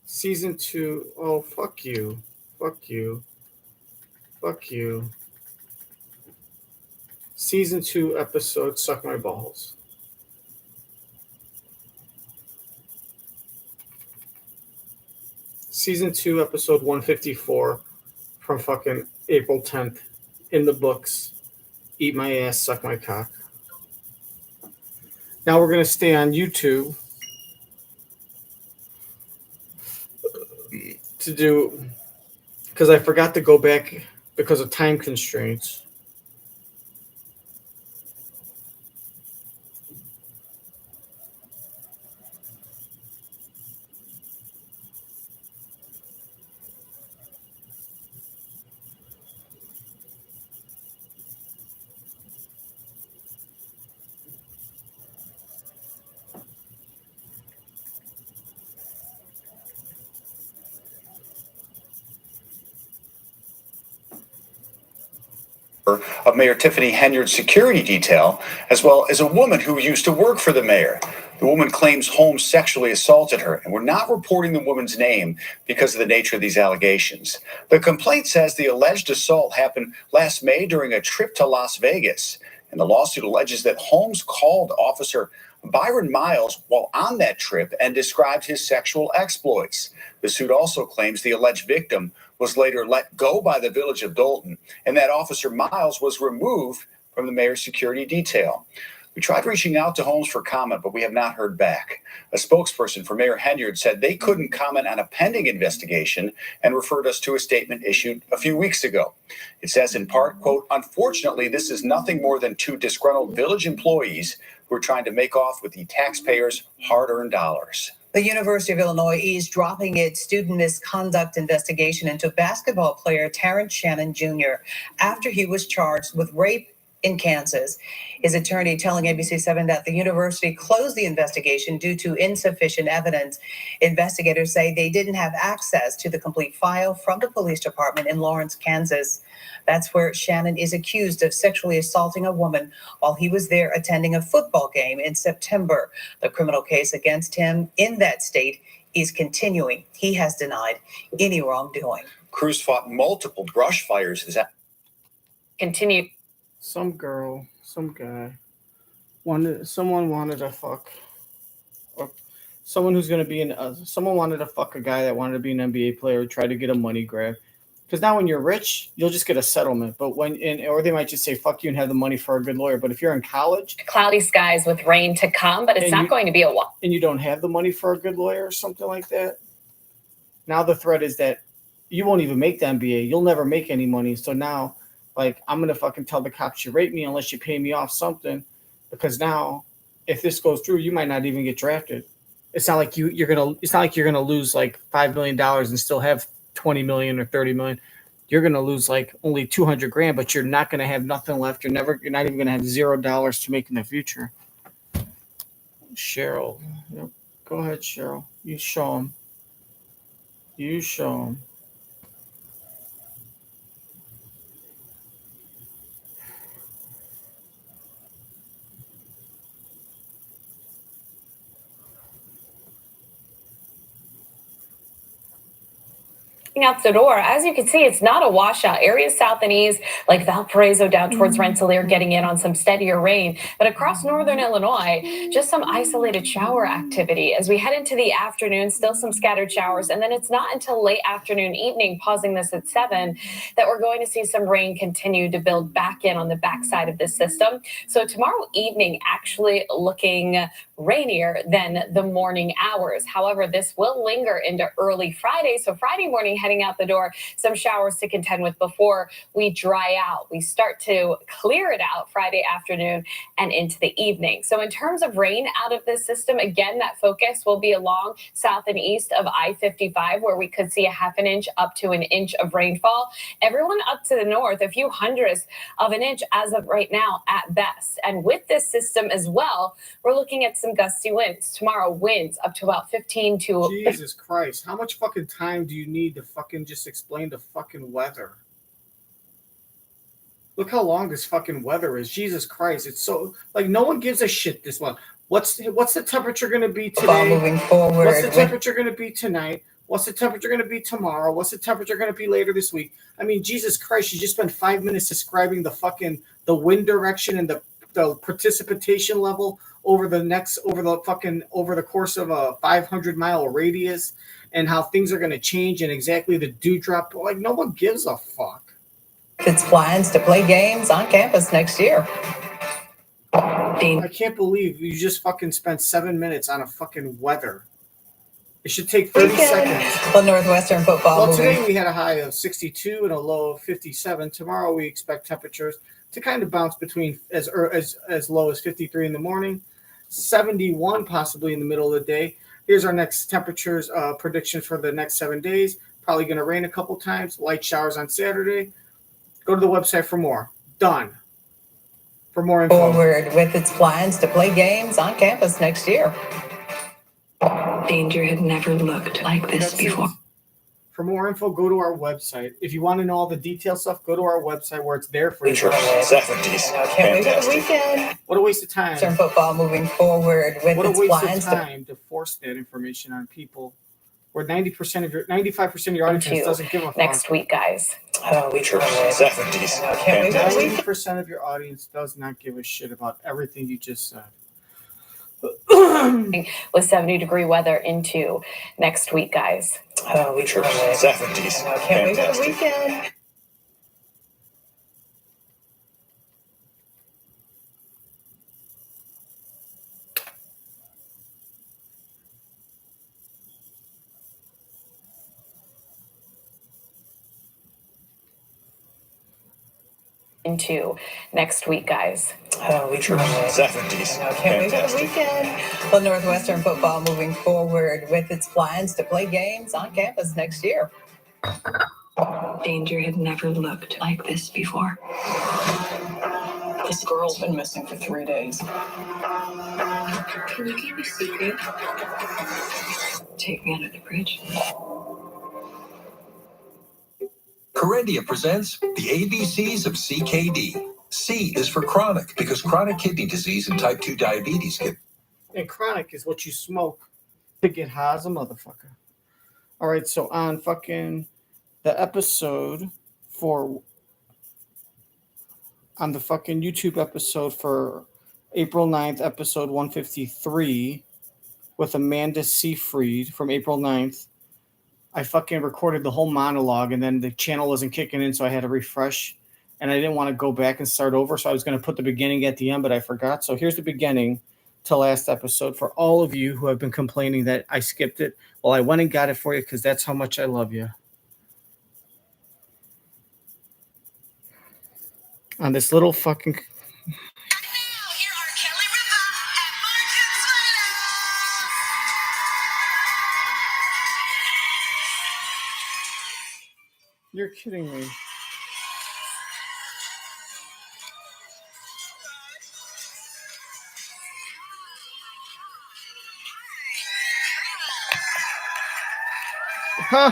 Season 2. Oh, fuck you. Fuck you. Fuck you. Season 2 episode Suck My Balls. Season 2 episode 154 from fucking April 10th in the books. Eat my ass, suck my cock. Now we're going to stay on YouTube to do, because I forgot to go back because of time constraints. Of Mayor Tiffany Henyard's security detail, as well as a woman who used to work for the mayor. The woman claims Holmes sexually assaulted her, and we're not reporting the woman's name because of the nature of these allegations. The complaint says the alleged assault happened last May during a trip to Las Vegas, and the lawsuit alleges that Holmes called Officer Byron Miles while on that trip and described his sexual exploits. The suit also claims the alleged victim was later let go by the village of Dalton, and that Officer Miles was removed from the mayor's security detail. We tried reaching out to Holmes for comment, but we have not heard back. A spokesperson for Mayor Henyard said they couldn't comment on a pending investigation and referred us to a statement issued a few weeks ago. It says in part, quote, "Unfortunately, this is nothing more than 2 disgruntled village employees who are trying to make off with the taxpayers' hard-earned dollars." The University of Illinois is dropping its student misconduct investigation into basketball player Terrence Shannon Jr. after he was charged with rape in Kansas. His attorney telling ABC7 that the university closed the investigation due to insufficient evidence. Investigators say they didn't have access to the complete file from the police department in Lawrence, Kansas. That's where Shannon is accused of sexually assaulting a woman while he was there attending a football game in September. The criminal case against him in that state is continuing. He has denied any wrongdoing. Crews fought multiple brush fires. Is that Continue. Some girl, some guy, someone wanted to fuck, or someone who's going to be someone wanted to fuck a guy that wanted to be an NBA player, try to get a money grab. Because now when you're rich, you'll just get a settlement. But or they might just say, fuck you and have the money for a good lawyer. But if you're in college. Cloudy skies with rain to come, but it's not going to be a while. And you don't have the money for a good lawyer or something like that. Now the threat is that you won't even make the NBA. You'll never make any money. So now, like, I'm going to fucking tell the cops you raped me unless you pay me off something. Because now, if this goes through, you might not even get drafted. It's not like you're gonna lose like $5 million and still have 20 million or 30 million. you're gonna lose like only 200 grand, but you're not gonna have nothing left. You're not even gonna have $0 to make in the future. Cheryl, yep. Go ahead, Cheryl. You show them. You show them. Out the door. As you can see, it's not a washout. Areas south and east, like Valparaiso down towards Rensselaer, getting in on some steadier rain. But across northern Illinois, just some isolated shower activity. As we head into the afternoon, still some scattered showers. And then it's not until late afternoon, evening, pausing this at 7, that we're going to see some rain continue to build back in on the backside of this system. So tomorrow evening, actually looking rainier than the morning hours. However, this will linger into early Friday. So Friday morning, heading out the door, some showers to contend with before we dry out. We start to clear it out Friday afternoon and into the evening. So in terms of rain out of this system, again, that focus will be along south and east of I-55, where we could see a half an inch up to an inch of rainfall. Everyone up to the north, a few hundredths of an inch as of right now at best. And with this system as well, we're looking at some gusty winds. Tomorrow, winds up to about 15 to... Jesus Christ. How much fucking time do you need to fucking just explain the fucking weather? Look how long this fucking weather is. Jesus Christ. It's so... Like, no one gives a shit this one. What's the temperature going to be today? Moving forward. What's the temperature going to be tonight? What's the temperature going to be tomorrow? What's the temperature going to be later this week? I mean, Jesus Christ, you just spent 5 minutes describing the wind direction and the precipitation level over the course of a 500-mile radius, and how things are going to change and exactly the dewdrop. Like, no one gives a fuck. Its plans to play games on campus next year. I can't believe you just fucking spent 7 minutes on a fucking weather. It should take 30 seconds. The Northwestern football. Well, today we had a high of 62 and a low of 57. Tomorrow we expect temperatures to kind of bounce between as low as 53 in the morning, 71 possibly in the middle of the day. Here's our next temperatures prediction for the next 7 days. Probably going to rain a couple times. Light showers on Saturday. Go to the website for more. Done. For more info. Forward with its plans to play games on campus next year. Danger had never looked like this before. For more info, go to our website. If you want to know all the detailed stuff, go to our website where it's there for you. 70s. Can't wait for the weekend. What a waste of time. Northwestern football moving forward with What a its waste plans of time to force that information on people where 95% of your audience doesn't give a fuck. Next week, guys. Oh, we sure 70s. 90% of your audience does not give a shit about everything you just said. With 70-degree weather into next week, guys. Oh, we sure 70s. Can't wait for the weekend. Into next week, guys. Oh, we sure 70s. Can't wait for the weekend. The Northwestern football moving forward with its plans to play games on campus next year. Danger had never looked like this before. This girl's been missing for 3 days. Can you keep a secret? Take me under the bridge. Corendia presents the ABCs of CKD. C is for chronic, because chronic kidney disease and type 2 diabetes can... And chronic is what you smoke to get high as a motherfucker. All right, so on fucking the episode on the fucking YouTube episode for April 9th, episode 153, with Amanda Seyfried from April 9th, I fucking recorded the whole monologue, and then the channel wasn't kicking in, so I had to refresh, and I didn't want to go back and start over, so I was going to put the beginning at the end, but I forgot. So here's the beginning to last episode for all of you who have been complaining that I skipped it. Well, I went and got it for you because that's how much I love you. On this little fucking... You're kidding me. Huh?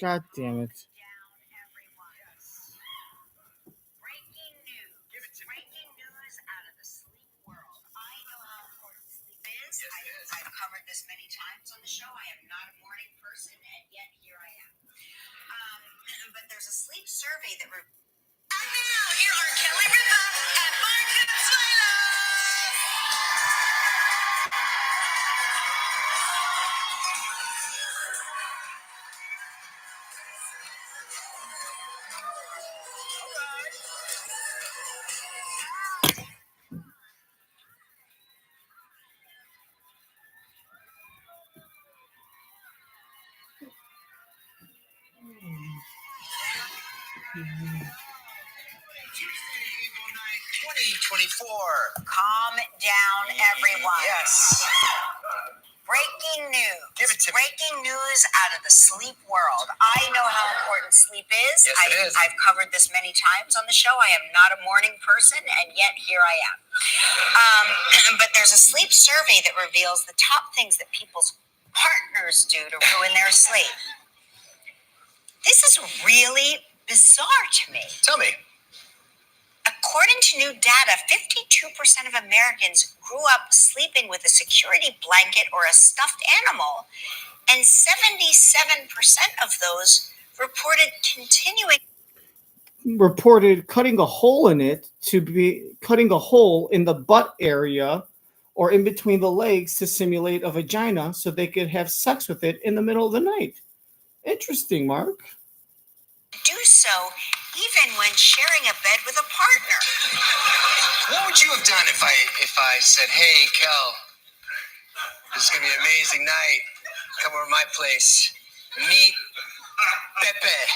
God damn it. I've covered this many times on the show. I am not a morning person, and yet here I am. But there's a sleep survey that. And now, here are Kelly Ripa and Mark Consuelo. Tuesday, April 9th, 2024. Calm down, everyone. Yes. Breaking news. Give it to me. Breaking news out of the sleep world. I know how important sleep is. Yes, it is. I've covered this many times on the show. I am not a morning person, and yet here I am. But there's a sleep survey that reveals the top things that people's partners do to ruin their sleep. This is really bizarre to me. Tell me. According to new data, 52% of Americans grew up sleeping with a security blanket or a stuffed animal, and 77% of those reported cutting a hole in it to be cutting a hole in the butt area or in between the legs to simulate a vagina so they could have sex with it in the middle of the night. Interesting, Mark. do so even when sharing a bed with a partner. What would you have done if I said, "Hey, Kel, this is gonna be an amazing night. Come over to my place. Meet Pepe."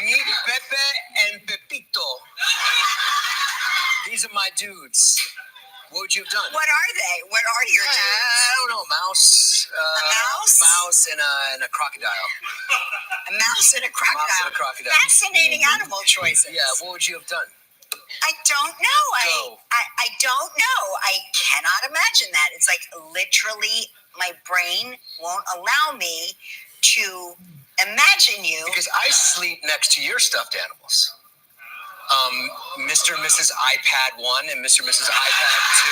Meet Pepe and Pepito. These are my dudes. What would you have done? What are they? What are your dudes? I don't know. Mouse. A mouse? Mouse and a crocodile. A mouse and a crocodile. Mouse and a crocodile. Fascinating animal choices. Yeah. What would you have done? I don't know. Go. I don't know. I cannot imagine that. It's like literally my brain won't allow me to imagine you. Because I sleep next to your stuffed animals. Mr. and Mrs. iPad 1 and Mr. and Mrs. iPad 2.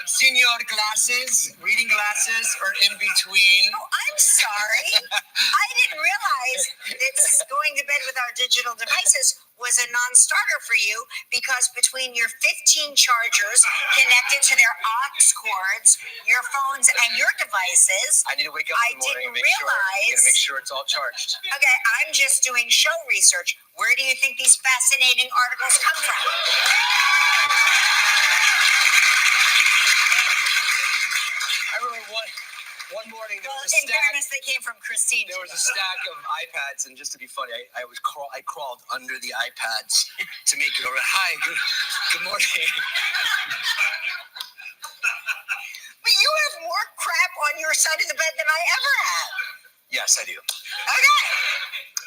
Senior glasses, reading glasses, or in between. Oh, I'm sorry. I didn't realize that going to bed with our digital devices was a non-starter for you, because between your 15 chargers connected to their aux cords, your phones, and your devices, I need to wake up in the morning and make sure it's all charged. Okay, I'm just doing show research. Where do you think these fascinating articles come from? I remember one morning there was a In stack. fairness, they came from Christine. There was a stack of iPads, and just to be funny, I crawled under the iPads to make it over. Hi, good morning. But you have more crap on your side of the bed than I ever have. Yes, I do. Okay.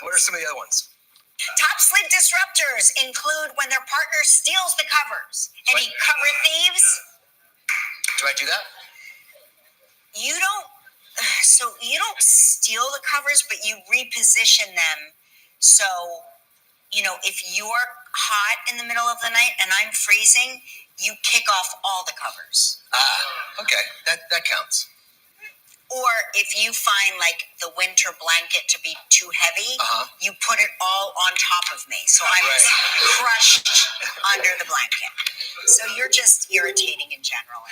What are some of the other ones? Top sleep disruptors include when their partner steals the covers. Any cover thieves? Do I do that? You don't steal the covers, but you reposition them. So, if you're hot in the middle of the night and I'm freezing, you kick off all the covers. Okay, that counts. Or if you find like the winter blanket to be too heavy, you put it all on top of me. So I'm crushed under the blanket. So you're just irritating in general.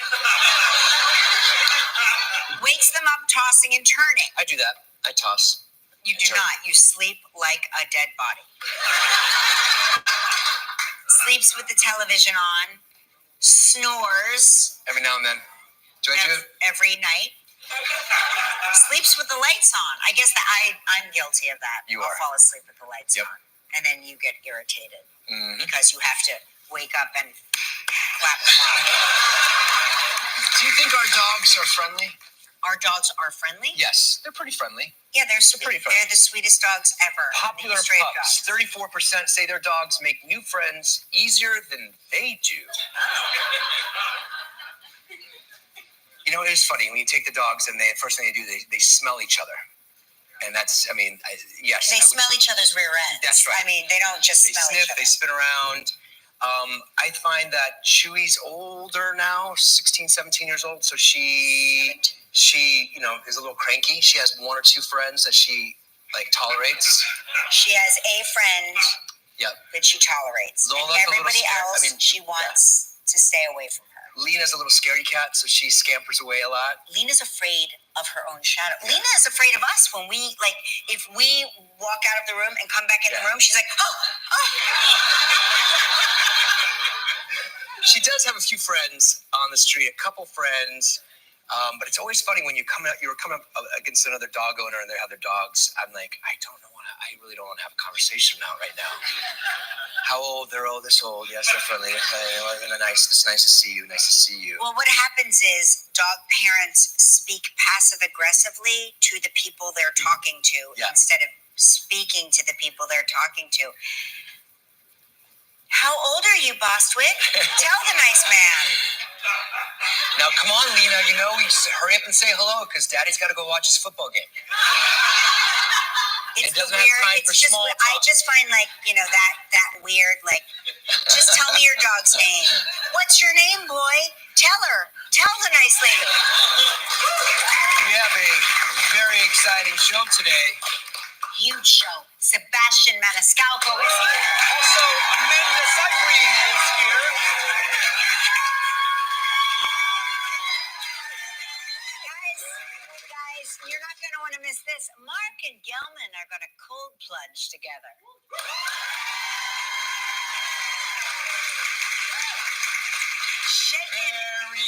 Wakes them up tossing and turning. I do that. I toss. You do not. You sleep like a dead body. Sleeps with the television on. Snores. Every now and then. Do I do it? Every night. Sleeps with the lights on. I guess that I'm guilty of that. You I'll are. fall asleep with the lights on. And then you get irritated because you have to wake up and clap them off. Do you think our dogs are friendly? Our dogs are friendly? Yes, they're pretty friendly. Yeah, they're pretty friendly. They're the sweetest dogs ever. Popular pups. 34% say their dogs make new friends easier than they do. You know, it is funny when you take the dogs and the first thing they do, they smell each other. And that's, I mean, yes. They smell each other's rear ends. That's right. I mean, they don't just They smell sniff, each other. they spin around. I find that Chewy's older now, 16, 17 years old. So she, you know, is a little cranky. She has one or two friends that she, like, tolerates. She has a friend that she tolerates. Lola's and a little everybody scared. else, I mean, she wants to stay away from her. Lena's a little scaredy cat, so she scampers away a lot. Lena's afraid of her own shadow. Lena is afraid of us when we, like, if we walk out of the room and come back in the room, she's like, oh. She does have a few friends on the street, a couple friends, but it's always funny when you're coming up against another dog owner and they have their dogs. I'm like, I really don't want to have a conversation right now. How old? They're all this old. Yes, they're friendly. They're nice. It's nice to see you. Nice to see you. Well, what happens is dog parents speak passive aggressively to the people they're talking to instead of speaking to the people they're talking to. How old are you, Bostwick? Tell the nice man. Now, come on, Lena. You know, you just hurry up and say hello because Daddy's got to go watch his football game. It's it doesn't weird. have time It's for just, small I talk. just find, like, you know, that weird, like, just tell me your dog's name. What's your name, boy? Tell her. Tell the nice lady. We have a very exciting show today. Huge show. Sebastian Maniscalco is here. Also, Amanda Seyfried is here. Guys, you're not going to want to miss this. Mark and Gelman are going to cold plunge together.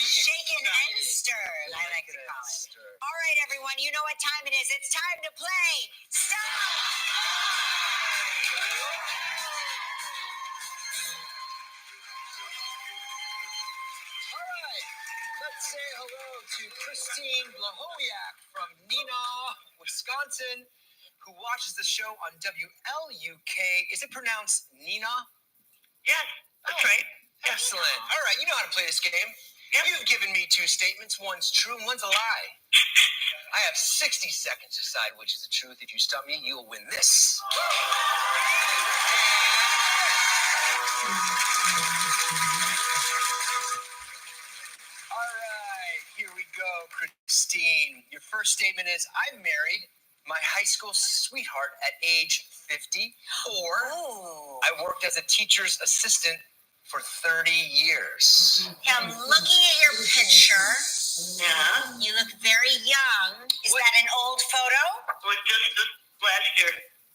Shaken and stirred, I like to call it. All right, everyone, you know what time it is. It's time to play Stop! All right, let's say hello to Christine Blahowiak from Neenah, Wisconsin, who watches the show on WLUK. Is it pronounced Neenah? Yes, that's right. Excellent. All right, you know how to play this game. Yep. You've given me two statements. One's true and one's a lie. I have 60 seconds to decide which is the truth. If you stump me, you'll win this. All right, here we go, Christine. Your first statement is, I married my high school sweetheart at age 50, or I worked as a teacher's assistant for 30 years. Yeah, I'm looking at your picture. Yeah. You look very young. Is that an old photo? It was just this last year.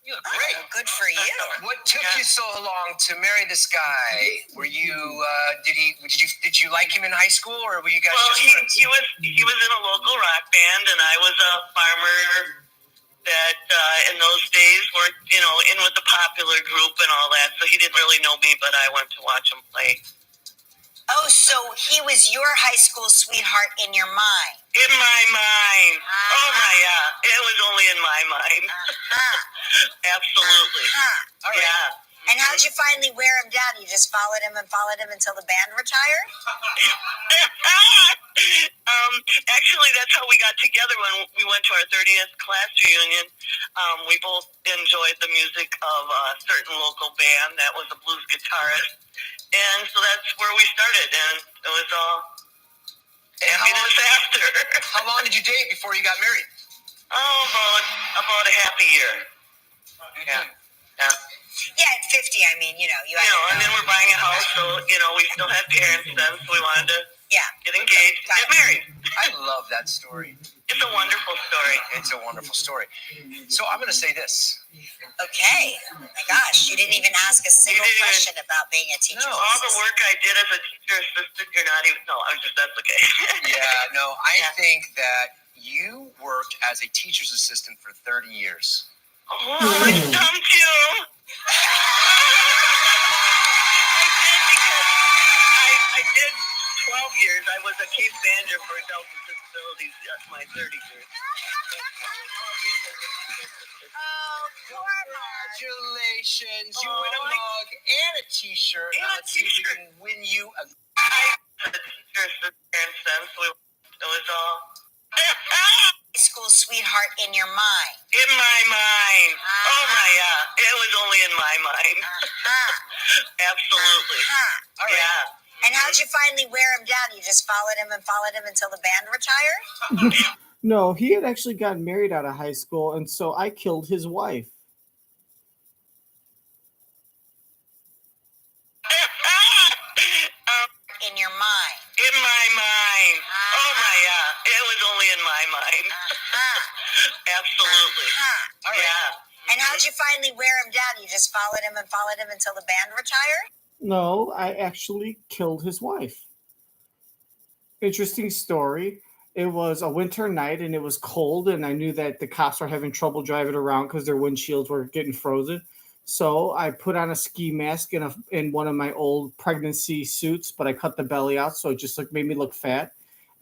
You look great. Good for you. What took you so long to marry this guy? Were you did you like him in high school, or were you guys just friends? he was in a local rock band, and I was a farmer that in those days were, you know, in with the popular group and all that. So he didn't really know me, but I went to watch him play. Oh, so he was your high school sweetheart in your mind? In my mind. Oh my, yeah. It was only in my mind. Absolutely. All right. Yeah. And how'd you finally wear him down? You just followed him until the band retired? Actually, that's how we got together when we went to our 30th class reunion. We both enjoyed the music of a certain local band that was a blues guitarist. And so that's where we started, and it was all happiness after. How long did you date before you got married? Oh, about a half a year. Yeah. Yeah, at 50, I mean, you know. And then we're buying a house, so, you know, we still had parents then, so we wanted to get engaged, get married. I love that story. It's a wonderful story. It's a wonderful story. So I'm going to say this. Okay. Oh my gosh, you didn't even ask a single question about being a teacher. No, all the work I did as a teacher assistant, you're not even, no, that's okay. Yeah, no, I think that You worked as a teacher's assistant for 30 years. Oh, I stumped you. I did 12 years. I was a case manager for adults with disabilities my 30 years. Congratulations. You win a mug and a t-shirt. Let's see if we can win you a... It was all... High school sweetheart in your mind. In my mind. Oh my, yeah. It was only in my mind. Absolutely. All right. Yeah. And how'd you finally wear him down? You just followed him until the band retired? No, he had actually gotten married out of high school, and so I killed his wife. In your mind. In my mind. Oh my, yeah. It was only in my mind. Absolutely. All right. Yeah. And how'd you finally wear him down? You just followed him until the band retired? No, I actually killed his wife. Interesting story. It was a winter night and it was cold, and I knew that the cops were having trouble driving around because their windshields were getting frozen. So I put on a ski mask in one of my old pregnancy suits, but I cut the belly out, so it just made me look fat.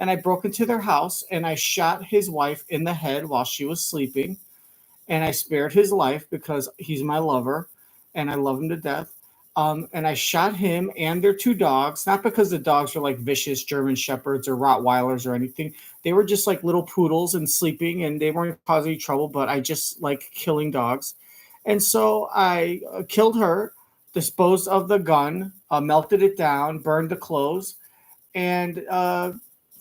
And I broke into their house and I shot his wife in the head while she was sleeping. And I spared his life because he's my lover and I love him to death. And I shot him and their two dogs, not because the dogs were like vicious German Shepherds or Rottweilers or anything. They were just like little poodles and sleeping, and they weren't causing any trouble, but I just like killing dogs. And so I killed her, disposed of the gun, melted it down, burned the clothes, and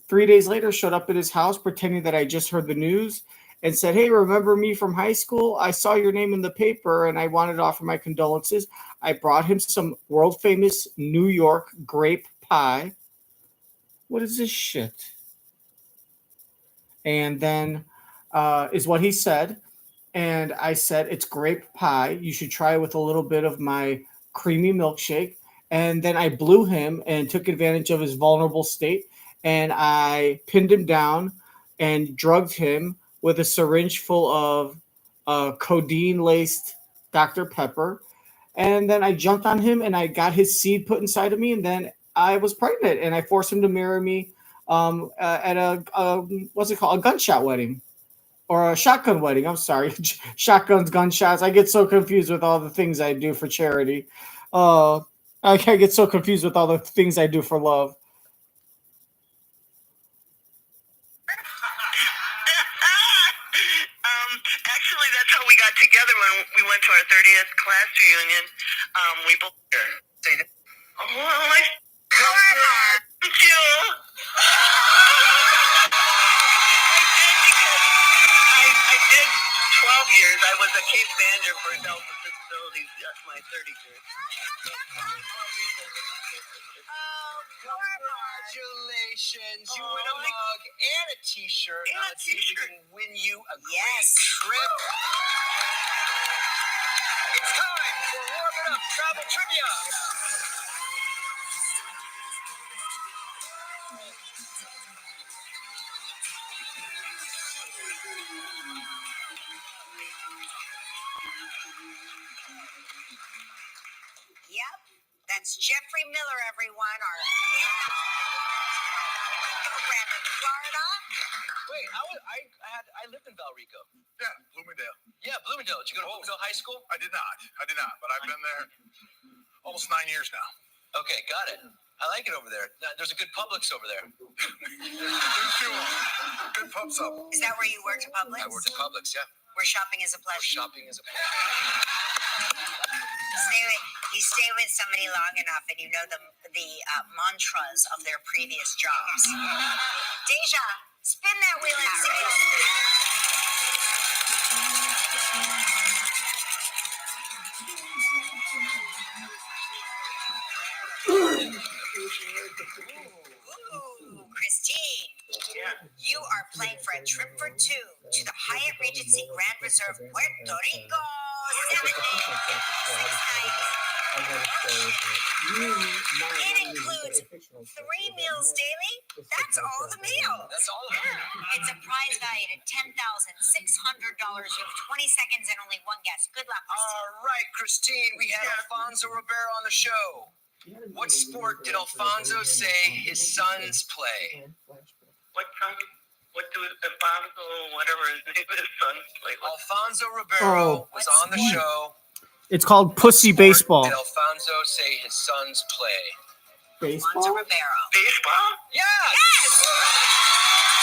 3 days later showed up at his house pretending that I just heard the news and said, "Hey, remember me from high school? I saw your name in the paper and I wanted to offer my condolences." I brought him some world famous New York grape pie. What is this shit? And then is what he said. And I said, "It's grape pie. You should try it with a little bit of my creamy milkshake." And then I blew him and took advantage of his vulnerable state. And I pinned him down and drugged him with a syringe full of codeine-laced Dr. Pepper. And then I jumped on him and I got his seed put inside of me. And then I was pregnant and I forced him to marry me at what's it called? A gunshot wedding. Or a shotgun wedding. I'm sorry. Shotguns, gunshots. I get so confused with all the things I do for charity. I get so confused with all the things I do for love. Actually, that's how we got together when we went to our 30th class reunion. We both... Say that. Oh, thank you. I did 12 years. I was a case manager for adults with disabilities my 30 years. Congratulations. You win a mug and a t-shirt. Let's see if we can win you a Yes. trip. It's time for Warm It Up Travel Trivia. Yep. That's Jeffrey Miller, everyone. Our program in Florida. Wait, I lived in Valrico. Yeah, Bloomingdale. Yeah, Bloomingdale. Did you go to Bloomingdale High School? I did not, but I've been there almost 9 years now. Okay, got it. I like it over there. There's a good Publix over there. There's two. Good pub sub. Is that where you worked at Publix? I worked at Publix, yeah. Where shopping is a pleasure. Shopping is a pleasure. You stay with somebody long enough and you know the mantras of their previous jobs. Deja, spin that wheel and see it. Ooh, Christine. You are playing for a trip for two to the Hyatt Regency Grand Reserve Puerto Rico. 7 days, 6 nights. It includes 3 meals daily. That's all the meals. That's all of it. It's a prize valued at $10,600. You have 20 seconds and only one guess. Good luck. All right, Christine, we had Alfonso Rivera on the show. What sport did Alfonso say his sons play? What son? What do Alfonso, whatever his name is, sons play? Alfonso Rivera was on the show. It's called Pussy What sport Baseball. did Alfonso say his sons play? Alfonso Rivera. Baseball? Yes!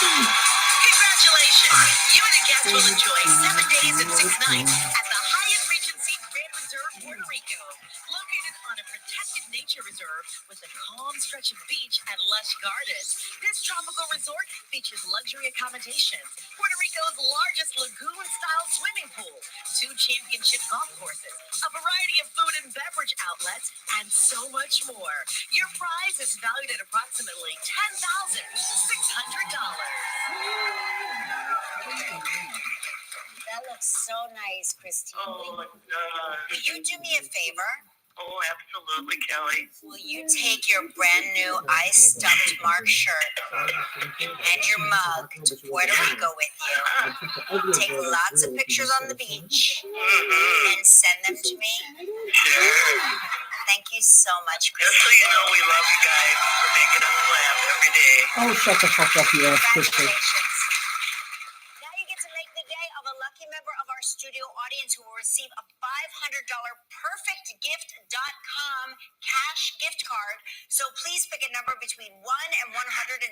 Congratulations! You and a guest will enjoy 7 days and 6 nights at the Hyatt Regency Grand Reserve, Puerto Rico. Located on a protected nature reserve with a calm stretch of beach and lush gardens, this tropical resort features luxury accommodations, Puerto Rico's largest lagoon-style swimming pool, 2 championship golf courses, a variety of food and beverage outlets, and so much more. Your prize is valued at approximately $10,600. That looks so nice, Christine. Oh, my God. Will you do me a favor? Oh, absolutely, Kelly. Will you take your brand new ice stuffed Mark shirt and your mug to Puerto Rico with you? Take lots of pictures on the beach and send them to me. Thank you so much, Just Christine. so you know, we love you guys for making us laugh every day. Oh, shut the fuck up, you ass bitch. Congratulations. Now you get to make the day of a lucky member of our studio audience who will receive a $500 perfectgift.com cash gift card. So please pick a number between 1 and 122.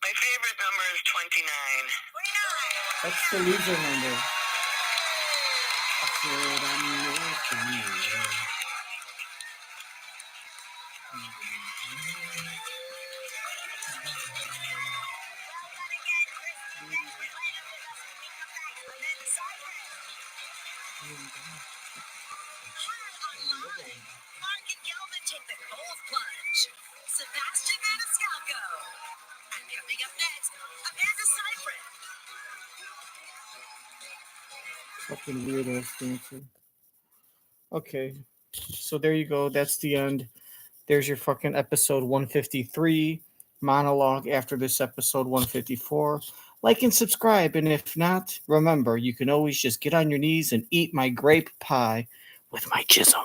My favorite number is 29. 29. That's the loser number. I said I'm looking you. Mark and Gelman take the cold plunge. Sebastian Maniscalco. And coming up next, Amanda Seyfried. Fucking weird ass dancer. Okay, so there you go. That's the end. There's your fucking episode 153 monologue after this episode 154. Like and subscribe, and if not, remember, you can always just get on your knees and eat my grape pie with my jism.